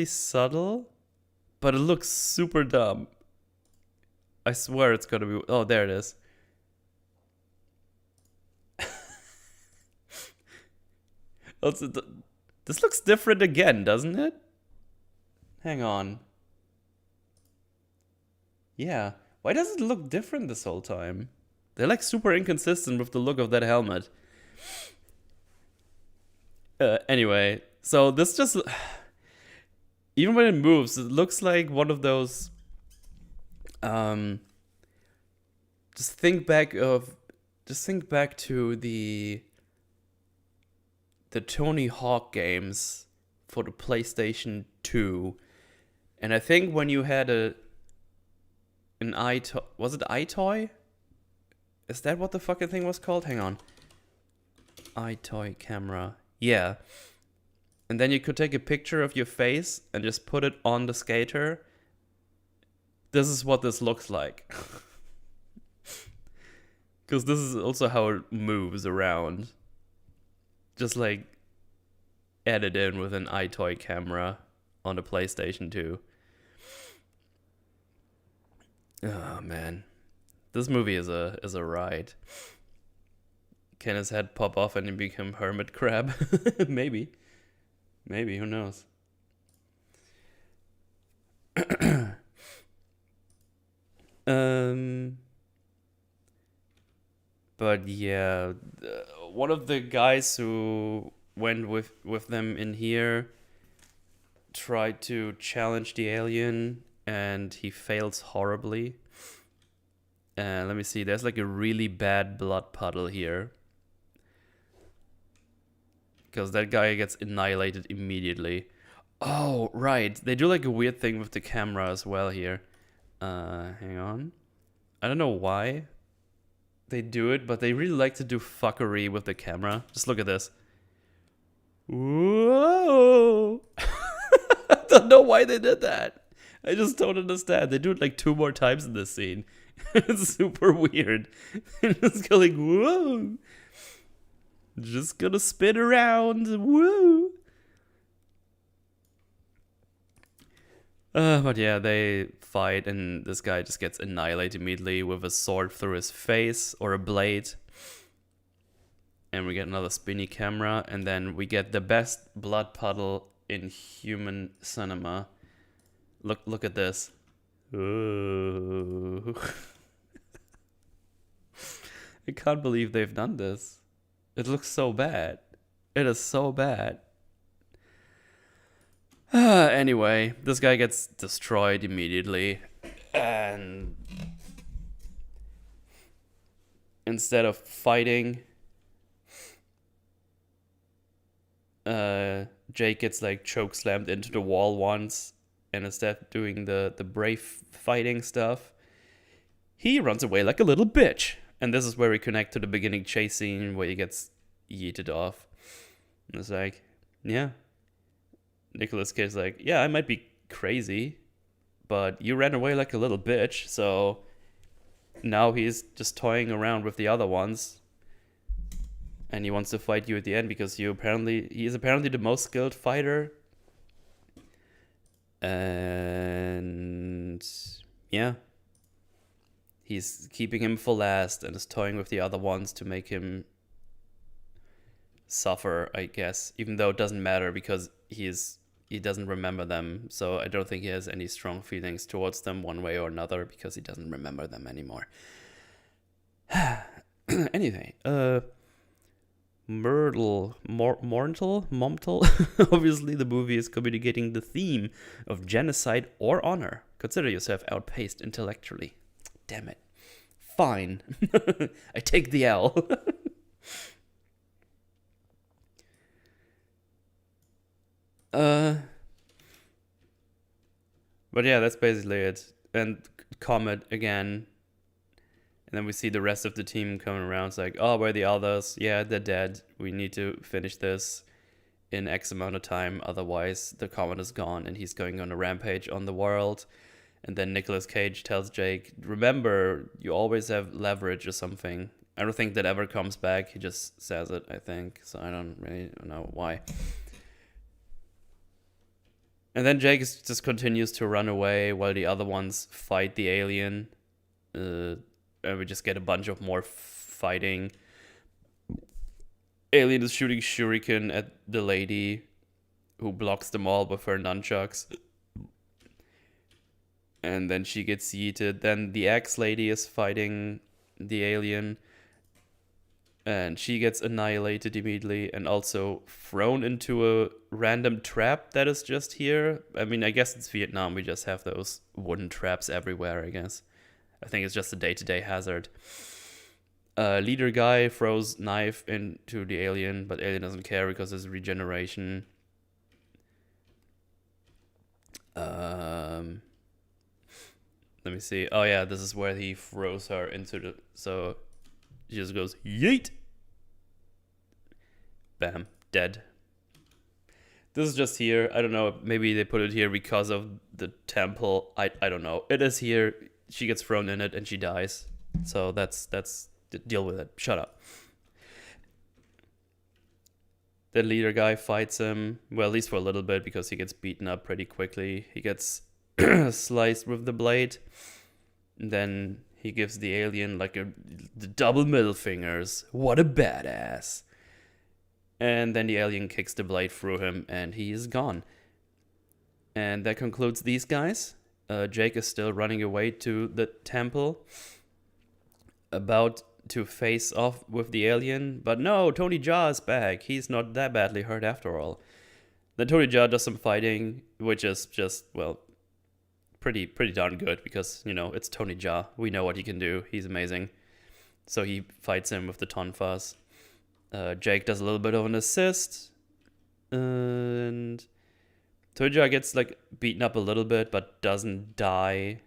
[SPEAKER 1] subtle, but it looks super dumb. I swear it's gonna be. Oh, there it is. Also, this looks different again, doesn't it? Hang on. Yeah. Why does it look different this whole time? They're like super inconsistent with the look of that helmet. Anyway, so this just... Even when it moves, it looks like one of those... Just think back to the Tony Hawk games for the PlayStation 2. And I think when you had an iToy... Was it iToy? Is that what the fucking thing was called? Hang on. iToy camera. Yeah. And then you could take a picture of your face and just put it on the skater. This is what this looks like. Because this is also how it moves around. Just like added in with an iToy camera on the PlayStation 2. Oh man. This movie is a ride. Can his head pop off and he become hermit crab? Maybe. Maybe, who knows? But yeah, one of the guys who went with them in here tried to challenge the alien and he fails horribly. Let me see, there's like a really bad blood puddle here. Because that guy gets annihilated immediately. Oh, right. They do like a weird thing with the camera as well here. Hang on. I don't know why they do it, but they really like to do fuckery with the camera. Just look at this. Whoa! I don't know why they did that. I just don't understand. They do it like 2 more times in this scene. It's super weird. They're just going, whoa! Just gonna spin around. Woo! But yeah, they fight and this guy just gets annihilated immediately with a sword through his face or a blade. And we get another spinny camera and then we get the best blood puddle in human cinema. Look at this. Ooh. I can't believe they've done this. It looks so bad. It is so bad. Anyway, this guy gets destroyed immediately. And instead of fighting, Jake gets like choke slammed into the wall once. And instead of doing the brave fighting stuff, he runs away like a little bitch. And this is where we connect to the beginning chase scene where he gets yeeted off. And it's like, yeah. Nicolas Cage's like, yeah, I might be crazy, but you ran away like a little bitch, so now he's just toying around with the other ones. And he wants to fight you at the end because he is apparently the most skilled fighter. And yeah. He's keeping him for last and is toying with the other ones to make him suffer, I guess. Even though it doesn't matter because he doesn't remember them. So I don't think he has any strong feelings towards them one way or another because he doesn't remember them anymore. Anyway, Momtal. Obviously, the movie is communicating the theme of genocide or honor. Consider yourself outpaced intellectually. Damn it. Fine. I take the L. But yeah, that's basically it. And Comet again. And then we see the rest of the team coming around. It's like, oh, where are the others? Yeah, they're dead. We need to finish this. in X amount of time. Otherwise, the commander's gone and he's going on a rampage on the world. And then Nicolas Cage tells Jake, remember, you always have leverage or something. I don't think that ever comes back. He just says it, I think. So I don't really know why. And then Jake just continues to run away while the other ones fight the alien. And we just get a bunch of more fighting. Alien is shooting shuriken at the lady who blocks them all with her nunchucks. And then she gets yeeted. Then the ex-lady is fighting the alien. And she gets annihilated immediately and also thrown into a random trap that is just here. I mean, I guess it's Vietnam. We just have those wooden traps everywhere, I guess. I think it's just a day-to-day hazard. Leader guy throws knife into the alien, but alien doesn't care because there's regeneration. Let me see. Oh yeah, this is where he throws her into the... So she just goes, yeet! Bam, dead. This is just here. I don't know. Maybe they put it here because of the temple. I don't know. It is here. She gets thrown in it and she dies. So that's deal with it. Shut up. The leader guy fights him. Well, at least for a little bit because he gets beaten up pretty quickly. He gets sliced with the blade. And then he gives the alien like the double middle fingers. What a badass. And then the alien kicks the blade through him and he is gone. And that concludes these guys. Jake is still running away to the temple, about to face off with the alien. But no, Tony Jaa is back. He's not that badly hurt after all. Then Tony Jaa does some fighting, which is just, well, pretty darn good because, you know, it's Tony Jaa. We know what he can do. He's amazing. So he fights him with the tonfas. Jake does a little bit of an assist. And Tony Jaa gets like beaten up a little bit, but doesn't die.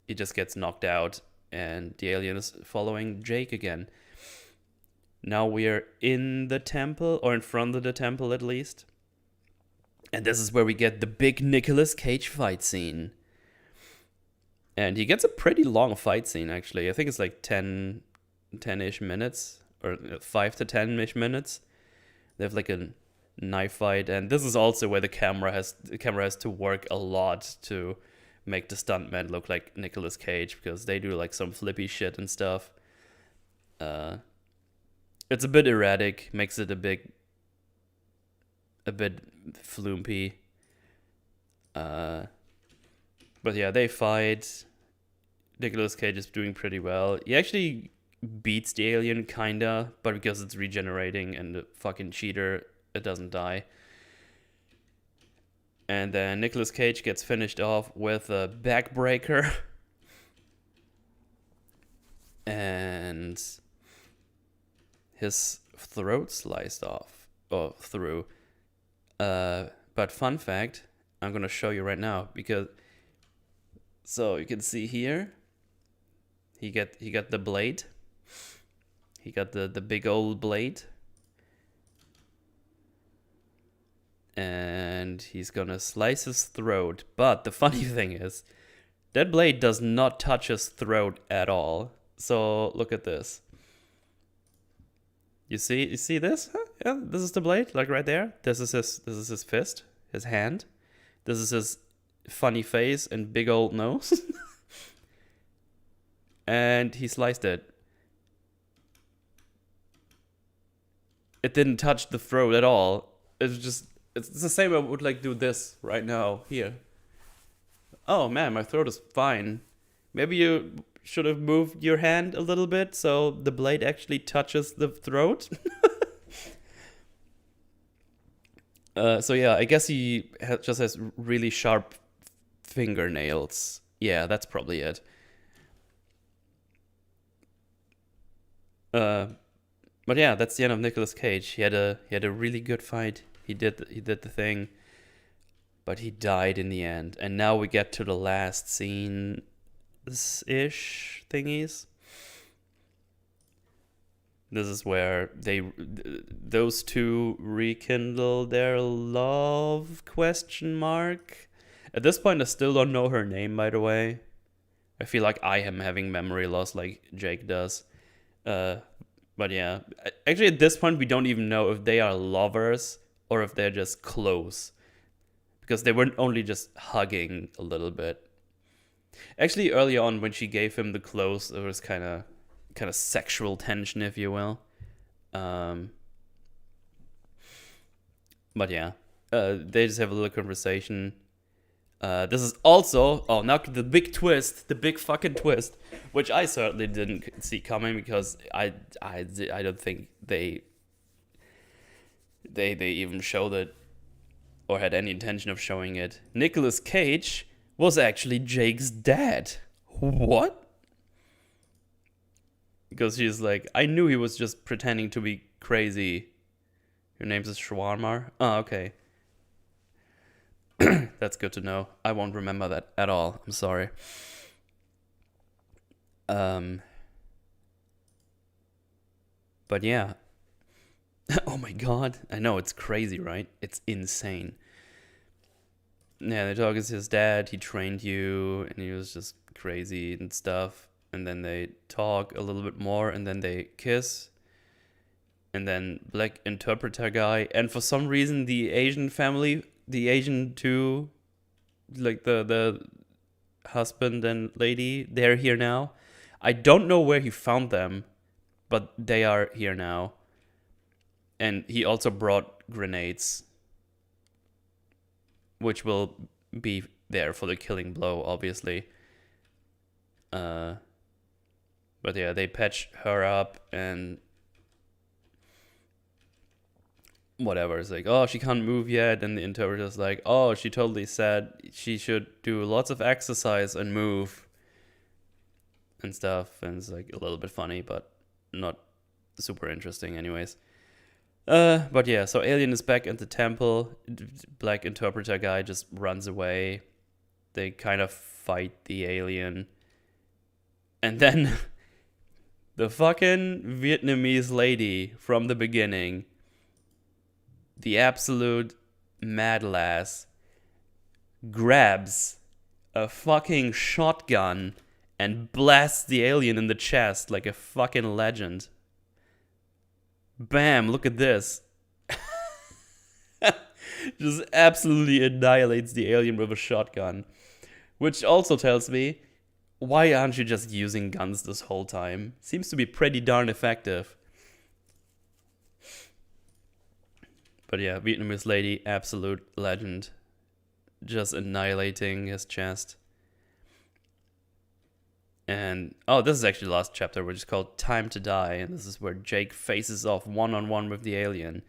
[SPEAKER 1] He just gets knocked out. And the alien is following Jake again. Now we are in the temple, or in front of the temple at least. And this is where we get the big Nicolas Cage fight scene. And he gets a pretty long fight scene, actually. I think it's like 10-ish minutes, or 5 to 10-ish minutes. They have like a knife fight, and this is also where the camera has to work a lot to make the stuntman look like Nicolas Cage, because they do like some flippy shit and stuff. It's a bit erratic, makes it a bit flumpy. But yeah, they fight. Nicolas Cage is doing pretty well. He actually beats the alien, kinda, but because it's regenerating and the fucking cheater, it doesn't die. And then Nicolas Cage gets finished off with a backbreaker. And his throat sliced off. Or through. But fun fact, I'm gonna show you right now, because so you can see here he got the blade. He got the big old blade. And he's gonna slice his throat. But the funny thing is, that blade does not touch his throat at all. So look at this. You see this? Huh? Yeah, this is the blade, like right there. This is his fist, his hand. This is his funny face and big old nose. And he sliced it. It didn't touch the throat at all. It's the same. I would like do this right now here. Oh man, my throat is fine. Maybe you should have moved your hand a little bit so the blade actually touches the throat. So yeah, I guess he just has really sharp fingernails. Yeah, that's probably it. But yeah, that's the end of Nicolas Cage. He had a really good fight. He did the thing, but he died in the end. And now we get to the last scene-ish thingies. This is where those two rekindle their love, question mark. At this point, I still don't know her name, by the way. I feel like I am having memory loss like Jake does. But yeah, actually at this point, we don't even know if they are lovers or if they're just close. Because they weren't only just hugging a little bit. Actually, early on, when she gave him the clothes, there was kind of sexual tension, if you will. But yeah, they just have a little conversation. This is also, now the big twist, the big fucking twist, which I certainly didn't see coming because I don't think they even showed it or had any intention of showing it. Nicolas Cage was actually Jake's dad. What? Because she's like, I knew he was just pretending to be crazy. Your name is Shawarma? Oh, okay. That's good to know. I won't remember that at all. I'm sorry. But yeah. Oh my god. I know, it's crazy, right? It's insane. Yeah, they talk as his dad. He trained you, and he was just crazy and stuff. And then they talk a little bit more, and then they kiss. And then black interpreter guy. And for some reason, the Asian family, the Asian two, like the husband and lady, they're here now. I don't know where he found them, but they are here now. And he also brought grenades, which will be there for the killing blow, obviously. But yeah, they patch her up and whatever. It's like, oh, she can't move yet. And the interpreter's like, oh, she totally said she should do lots of exercise and move and stuff. And it's like a little bit funny, but not super interesting anyways. But yeah, so Alien is back at the temple. Black interpreter guy just runs away. They kind of fight the alien. And then the fucking Vietnamese lady from the beginning, the absolute mad lass, grabs a fucking shotgun and blasts the alien in the chest like a fucking legend. Bam, look at this. Just absolutely annihilates the alien with a shotgun. Which also tells me, why aren't you just using guns this whole time? Seems to be pretty darn effective. But yeah, Vietnamese lady, absolute legend. Just annihilating his chest. And, oh, this is actually the last chapter, which is called Time to Die. And this is where Jake faces off one-on-one with the alien.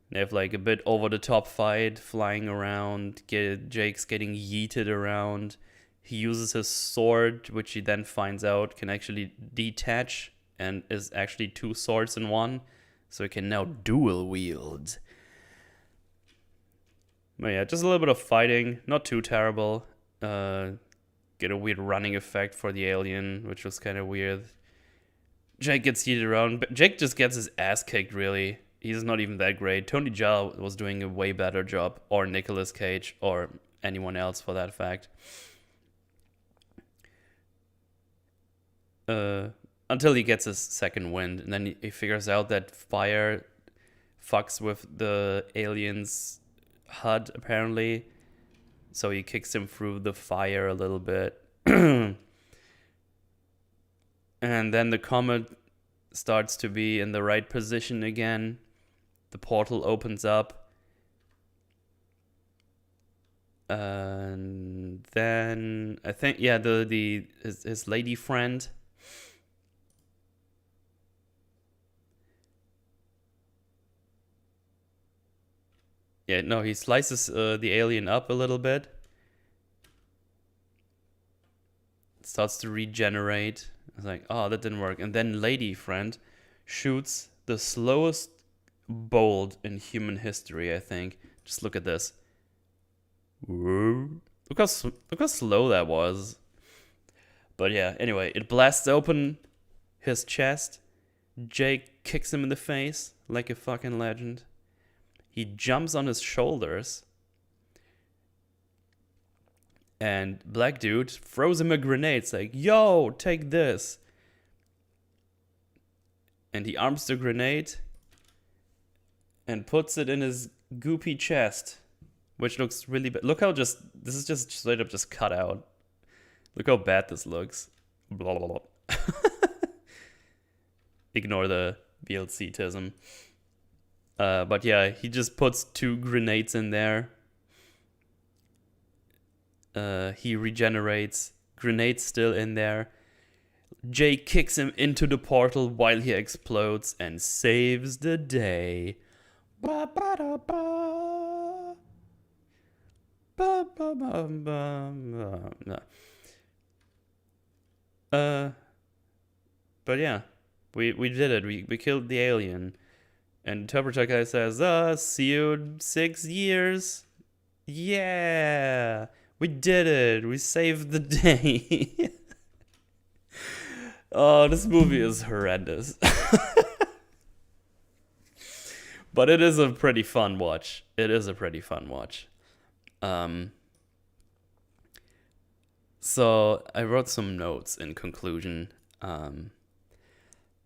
[SPEAKER 1] They have like a bit over-the-top fight, flying around. Jake's getting yeeted around. He uses his sword, which he then finds out can actually detach and is actually two swords in one. So he can now dual wield. But yeah, just a little bit of fighting. Not too terrible. Get a weird running effect for the alien, which was kind of weird. Jake gets heated around, but Jake just gets his ass kicked, really. He's not even that great. Tony Jaa was doing a way better job, or Nicolas Cage, or anyone else for that fact. Until he gets his second wind, and then he figures out that fire fucks with the alien's HUD, apparently. So he kicks him through the fire a little bit. And then the comet starts to be in the right position again. The portal opens up. And then I think, yeah, his lady friend. Yeah, no, he slices the alien up a little bit. It starts to regenerate. It's like, oh, that didn't work. And then lady friend shoots the slowest bolt in human history, I think. Just look at this. Look how slow that was. But yeah, anyway, it blasts open his chest. Jake kicks him in the face like a fucking legend. He jumps on his shoulders. And black dude throws him a grenade. It's like, yo, take this. And he arms the grenade and puts it in his goopy chest, which looks really bad. Look how this is just straight up just cut out. Look how bad this looks. Blah, blah, blah. Ignore the VLC-tism. But yeah, he just puts 2 grenades in there. He regenerates. Grenades still in there. Jay kicks him into the portal while he explodes and saves the day. Ba, ba, da, ba. Ba, ba, ba, ba, ba. But yeah, we did it. We killed the alien. And Interpreter guy says, see you in 6 years. Yeah, we did it. We saved the day. Oh, this movie is horrendous. But it is a pretty fun watch. So I wrote some notes in conclusion.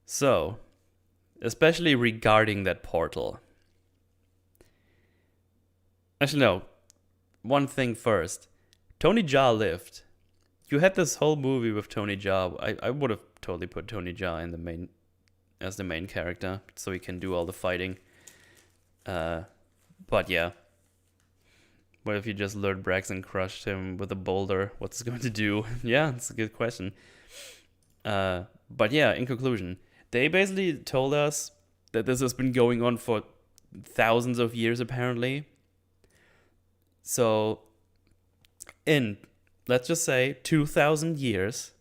[SPEAKER 1] So, especially regarding that portal. Actually, no. One thing first. Tony Jaa lived. You had this whole movie with Tony Jaa. I would have totally put Tony Jaa in as the main character, so he can do all the fighting. But yeah. What if you just lured Braxton crushed him with a boulder? What's it going to do? Yeah, it's a good question. But yeah, in conclusion, they basically told us that this has been going on for thousands of years, apparently. So, in, let's just say, 2,000 years,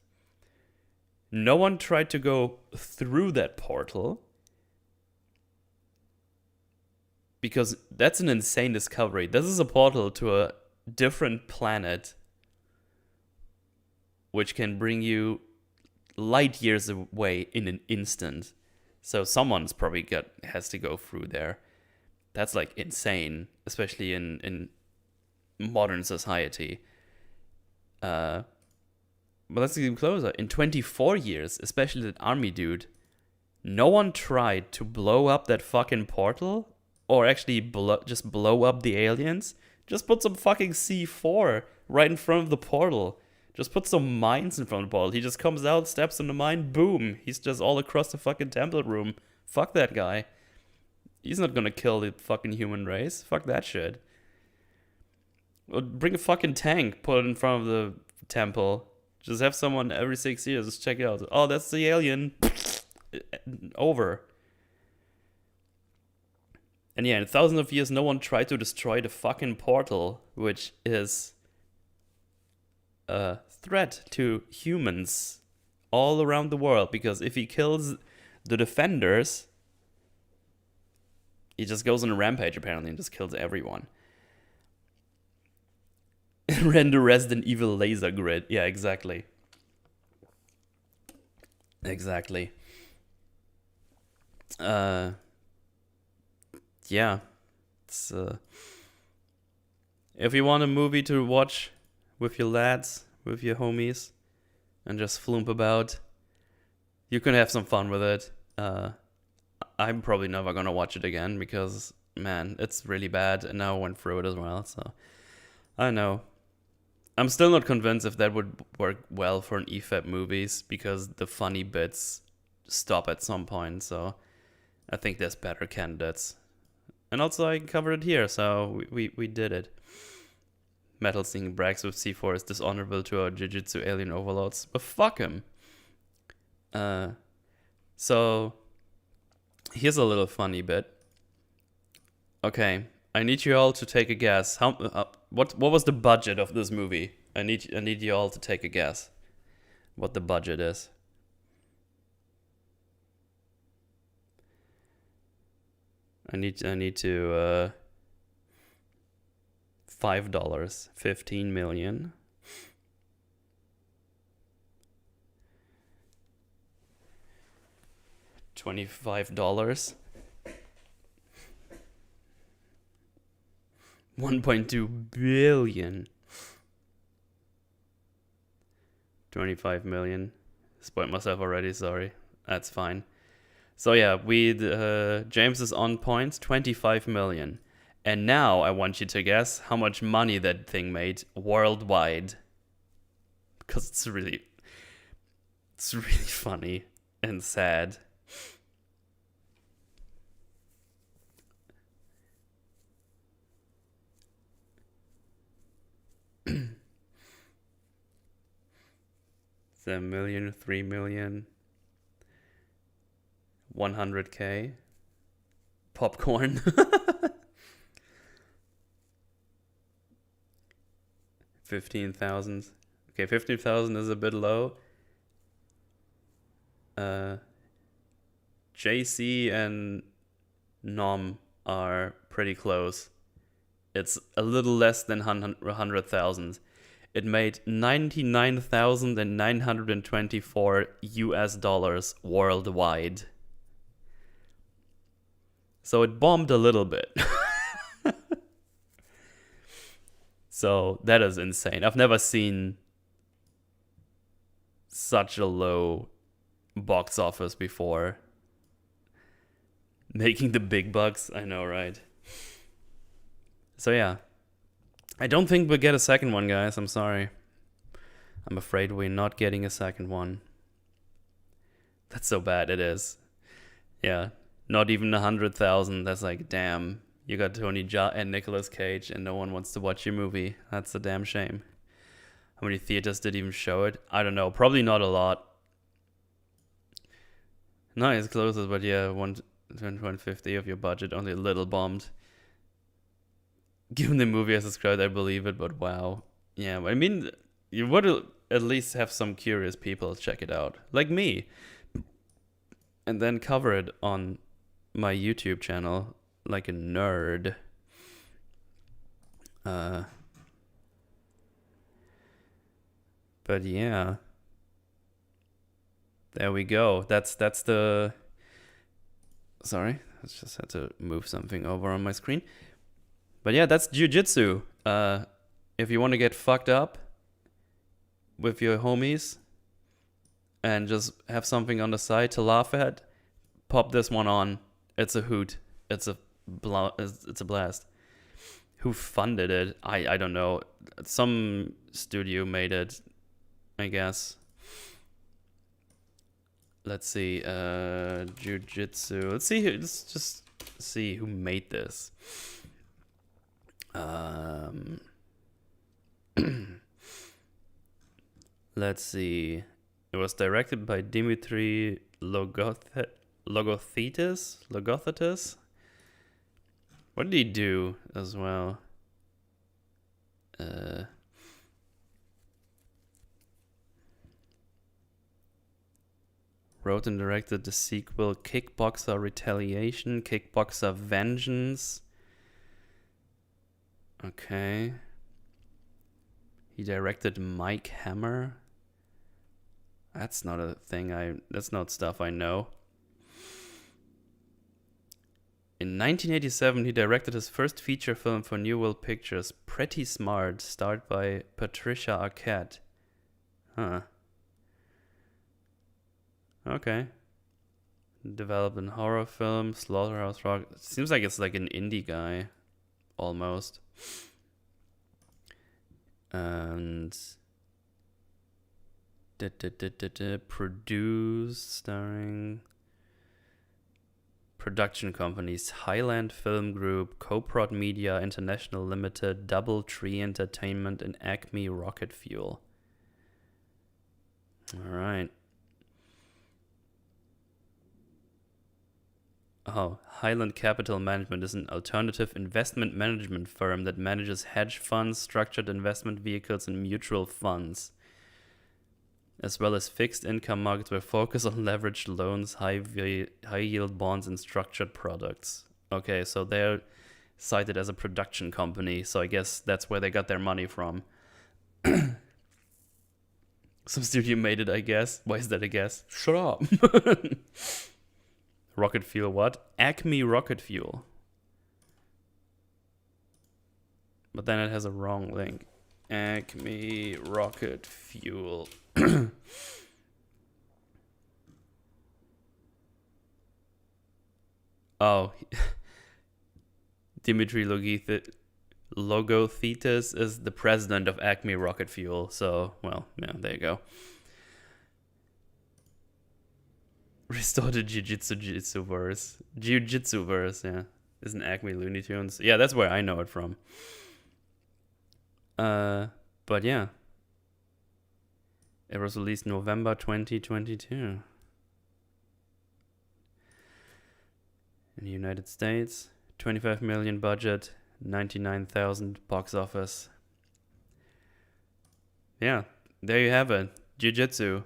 [SPEAKER 1] no one tried to go through that portal. Because that's an insane discovery. This is a portal to a different planet, which can bring you light years away in an instant. So someone's probably has to go through there. That's like insane, especially in modern society. But let's get even closer. In 24 years, especially that army dude, no one tried to blow up that fucking portal. Or actually just blow up the aliens. Just put some fucking C4 right in front of the portal. Just put some mines in front of the portal. He just comes out, steps on the mine, boom. He's just all across the fucking temple room. Fuck that guy. He's not gonna kill the fucking human race. Fuck that shit. Or bring a fucking tank, put it in front of the temple. Just have someone every 6 years just check it out. Oh, that's the alien. Over. And yeah, in thousands of years, no one tried to destroy the fucking portal, which is a threat to humans all around the world. Because if he kills the defenders, he just goes on a rampage, apparently, and just kills everyone. Render Resident Evil laser grid. Yeah, exactly. Exactly. Yeah, it's if you want a movie to watch with your lads, with your homies, and just flump about, you can have some fun with it. I'm probably never gonna watch it again because, man, it's really bad, and now I went through it as well, so I don't know. I'm still not convinced if that would work well for an EFAP movies because the funny bits stop at some point, so I think there's better candidates. And also I covered it here, so we did it. Metal seeing Brax with C4 is dishonorable to our Jiu Jitsu alien overlords. But fuck him. So here's a little funny bit. Okay, I need you all to take a guess. What was the budget of this movie? I need you all to take a guess. What the budget is. I need to $5, 15 million. $25. 1.2 billion. 25 million. Spoiled myself already, sorry. That's fine. So yeah, James is on points, 25 million. And now I want you to guess how much money that thing made worldwide. Because it's really funny and sad. It's a million, 3 million, 100K. Popcorn. 15,000. Okay, 15,000 is a bit low. JC and Nom are pretty close. It's a little less than 100,000. It made $99,924 worldwide. So it bombed a little bit. So that is insane. I've never seen such a low box office before. Making the big bucks, I know, right? So yeah. I don't think we'll get a second one, guys. I'm sorry. I'm afraid we're not getting a second one. That's so bad, it is. Yeah. Not even 100,000. That's like, damn. You got Tony Jaa and Nicolas Cage and no one wants to watch your movie. That's a damn shame. How many theaters did even show it? I don't know. Probably not a lot. No, it's closest, but yeah, 150 of your budget, only a little bombed. Given the movie as described, I believe it, but wow. Yeah, I mean, you would at least have some curious people check it out. Like me. And then cover it on my YouTube channel like a nerd. But yeah. There we go. That's the... Sorry, I just had to move something over on my screen. But yeah, that's Jiu Jitsu. If you want to get fucked up with your homies and just have something on the side to laugh at, pop this one on. It's a hoot. It's a blast. Who funded it? I don't know. Some studio made it, I guess. Let's see. Jiu Jitsu. Let's just see who made this. Let's see. It was directed by Dimitri Logothetis. What did he do as well? Wrote and directed the sequel Kickboxer Retaliation, Kickboxer Vengeance. Okay. He directed Mike Hammer. That's not a thing that's not stuff I know. In 1987, he directed his first feature film for New World Pictures, Pretty Smart, starred by Patricia Arquette. Huh. Okay. Developed a horror film, Slaughterhouse Rock. Seems like it's like an indie guy, almost. And produced, starring production companies: Highland Film Group, Coprod Media International Limited, DoubleTree Entertainment, and Acme Rocket Fuel. All right. Oh, Highland Capital Management is an alternative investment management firm that manages hedge funds, structured investment vehicles, and mutual funds, as well as fixed income markets with focus on leveraged loans, high yield bonds, and structured products. Okay, so they're cited as a production company, so I guess that's where they got their money from. Some studio made it, I guess. Why is that a guess? Shut up. Rocket Fuel what? Acme Rocket Fuel. But then it has a wrong link. Acme Rocket Fuel. Oh. Dimitri Logothetis is the president of Acme Rocket Fuel. So, well, yeah, there you go. Restore the Jiu Jitsu verse. Jiu Jitsu verse, yeah. Isn't Acme Looney Tunes? Yeah, that's where I know it from. But yeah. It was released November 2022. In the United States, 25 million budget, 99,000 box office. Yeah, there you have it. Jiu Jitsu.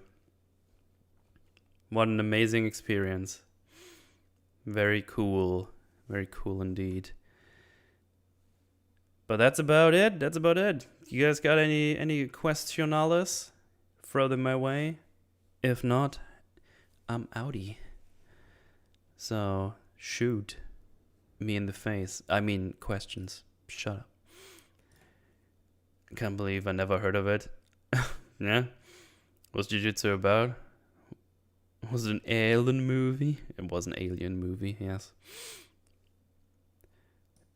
[SPEAKER 1] What an amazing experience. Very cool. Very cool indeed. But that's about it. That's about it. You guys got any questionales? Throw them my way. If not, I'm outie. So, shoot me in the face. I mean, questions. Shut up. Can't believe I never heard of it. Yeah? What's Jiu Jitsu about? Was it an alien movie? It was an alien movie, yes.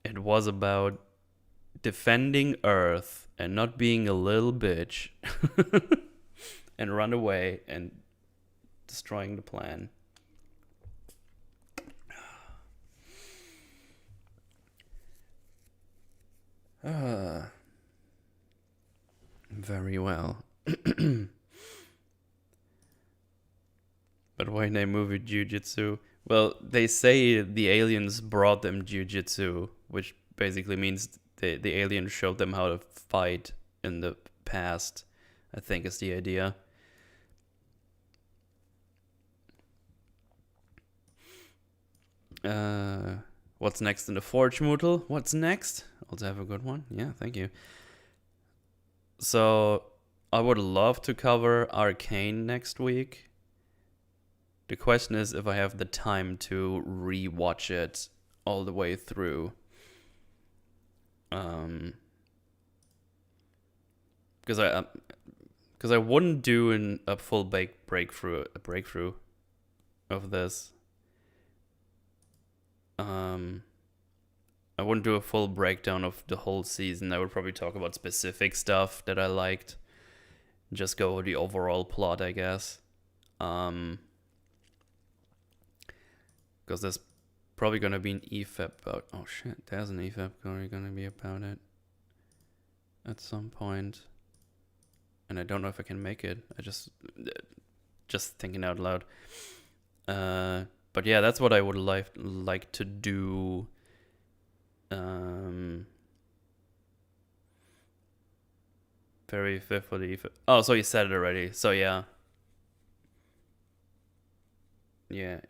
[SPEAKER 1] It was about defending Earth and not being a little bitch and run away and destroying the plan. Very well. But why name movie Jiu Jitsu? Well, they say the aliens brought them Jiu Jitsu, which basically means the aliens showed them how to fight in the past, I think is the idea. What's next in the Forge Moodle? What's next? Also have a good one. Yeah, thank you. So, I would love to cover Arcane next week. The question is if I have the time to re-watch it all the way through. Because I wouldn't do a full breakthrough of this. I wouldn't do a full breakdown of the whole season. I would probably talk about specific stuff that I liked. Just go over the overall plot, I guess. Because there's probably going to be an EFAP about... Oh shit, there's an EFAP going to be about it. At some point. And I don't know if I can make it. I just thinking out loud. But yeah, that's what I would like to do. Very fifth for the EFAP. Oh, so you said it already. So yeah. Yeah.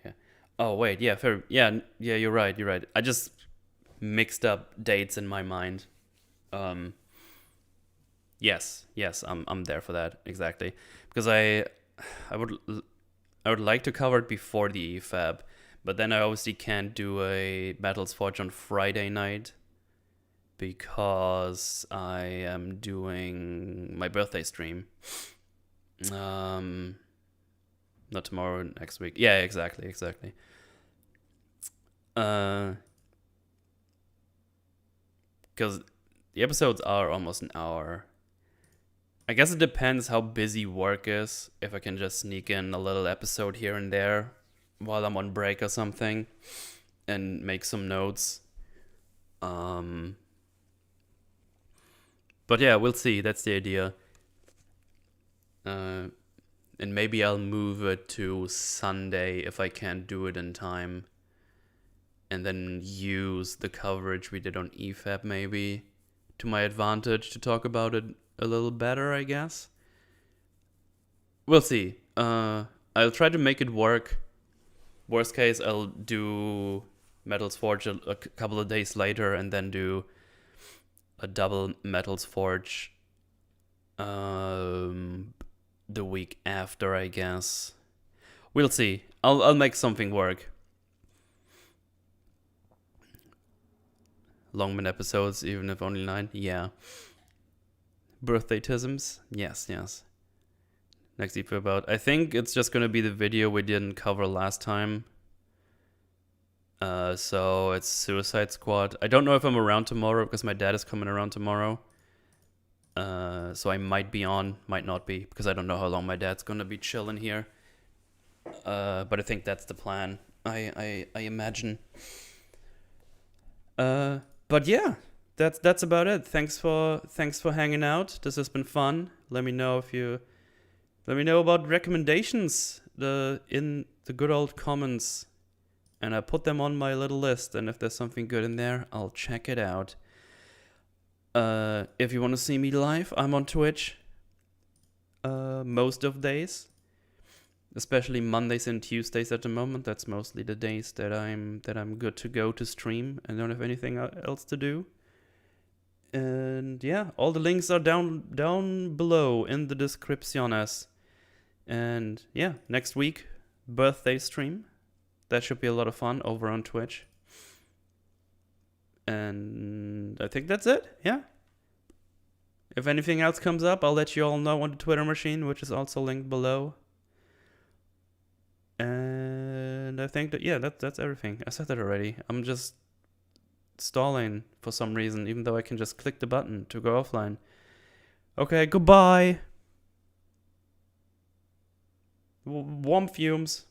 [SPEAKER 1] Oh wait, yeah, fair. Yeah, you're right. I just mixed up dates in my mind. Yes, I'm there for that exactly, because I would like to cover it before the EFAB, but then I obviously can't do a Battles Forge on Friday night because I am doing my birthday stream. Not tomorrow, next week. Yeah, exactly. Because the episodes are almost an hour. I guess it depends how busy work is. If I can just sneak in a little episode here and there while I'm on break or something and make some notes. But yeah, we'll see. That's the idea. And maybe I'll move it to Sunday if I can't do it in time. And then use the coverage we did on EFAB maybe to my advantage to talk about it a little better, I guess. We'll see. I'll try to make it work. Worst case, I'll do Metals Forge a couple of days later and then do a double Metals Forge the week after, I guess. We'll see. I'll make something work. Longman episodes, even if only 9. Yeah. Birthday-tisms. Yes. Next EP about. I think it's just gonna be the video we didn't cover last time. So it's Suicide Squad. I don't know if I'm around tomorrow because my dad is coming around tomorrow. So I might be on, might not be, because I don't know how long my dad's gonna be chilling here. But I think that's the plan. I imagine. But yeah, that's about it. Thanks for hanging out. This has been fun. Let me know about recommendations in the good old comments. And I put them on my little list, and if there's something good in there, I'll check it out. If you want to see me live, I'm on Twitch most of days, especially Mondays and Tuesdays at the moment. That's mostly the days that I'm good to go to stream and don't have anything else to do. And yeah, all the links are down below in the descripciones. And yeah, next week, birthday stream. That should be a lot of fun over on Twitch. And I think that's it. Yeah. If anything else comes up, I'll let you all know on the Twitter machine, which is also linked below. And I think that's everything. I said that already. I'm just stalling for some reason, even though I can just click the button to go offline. Okay, goodbye. Warm fumes.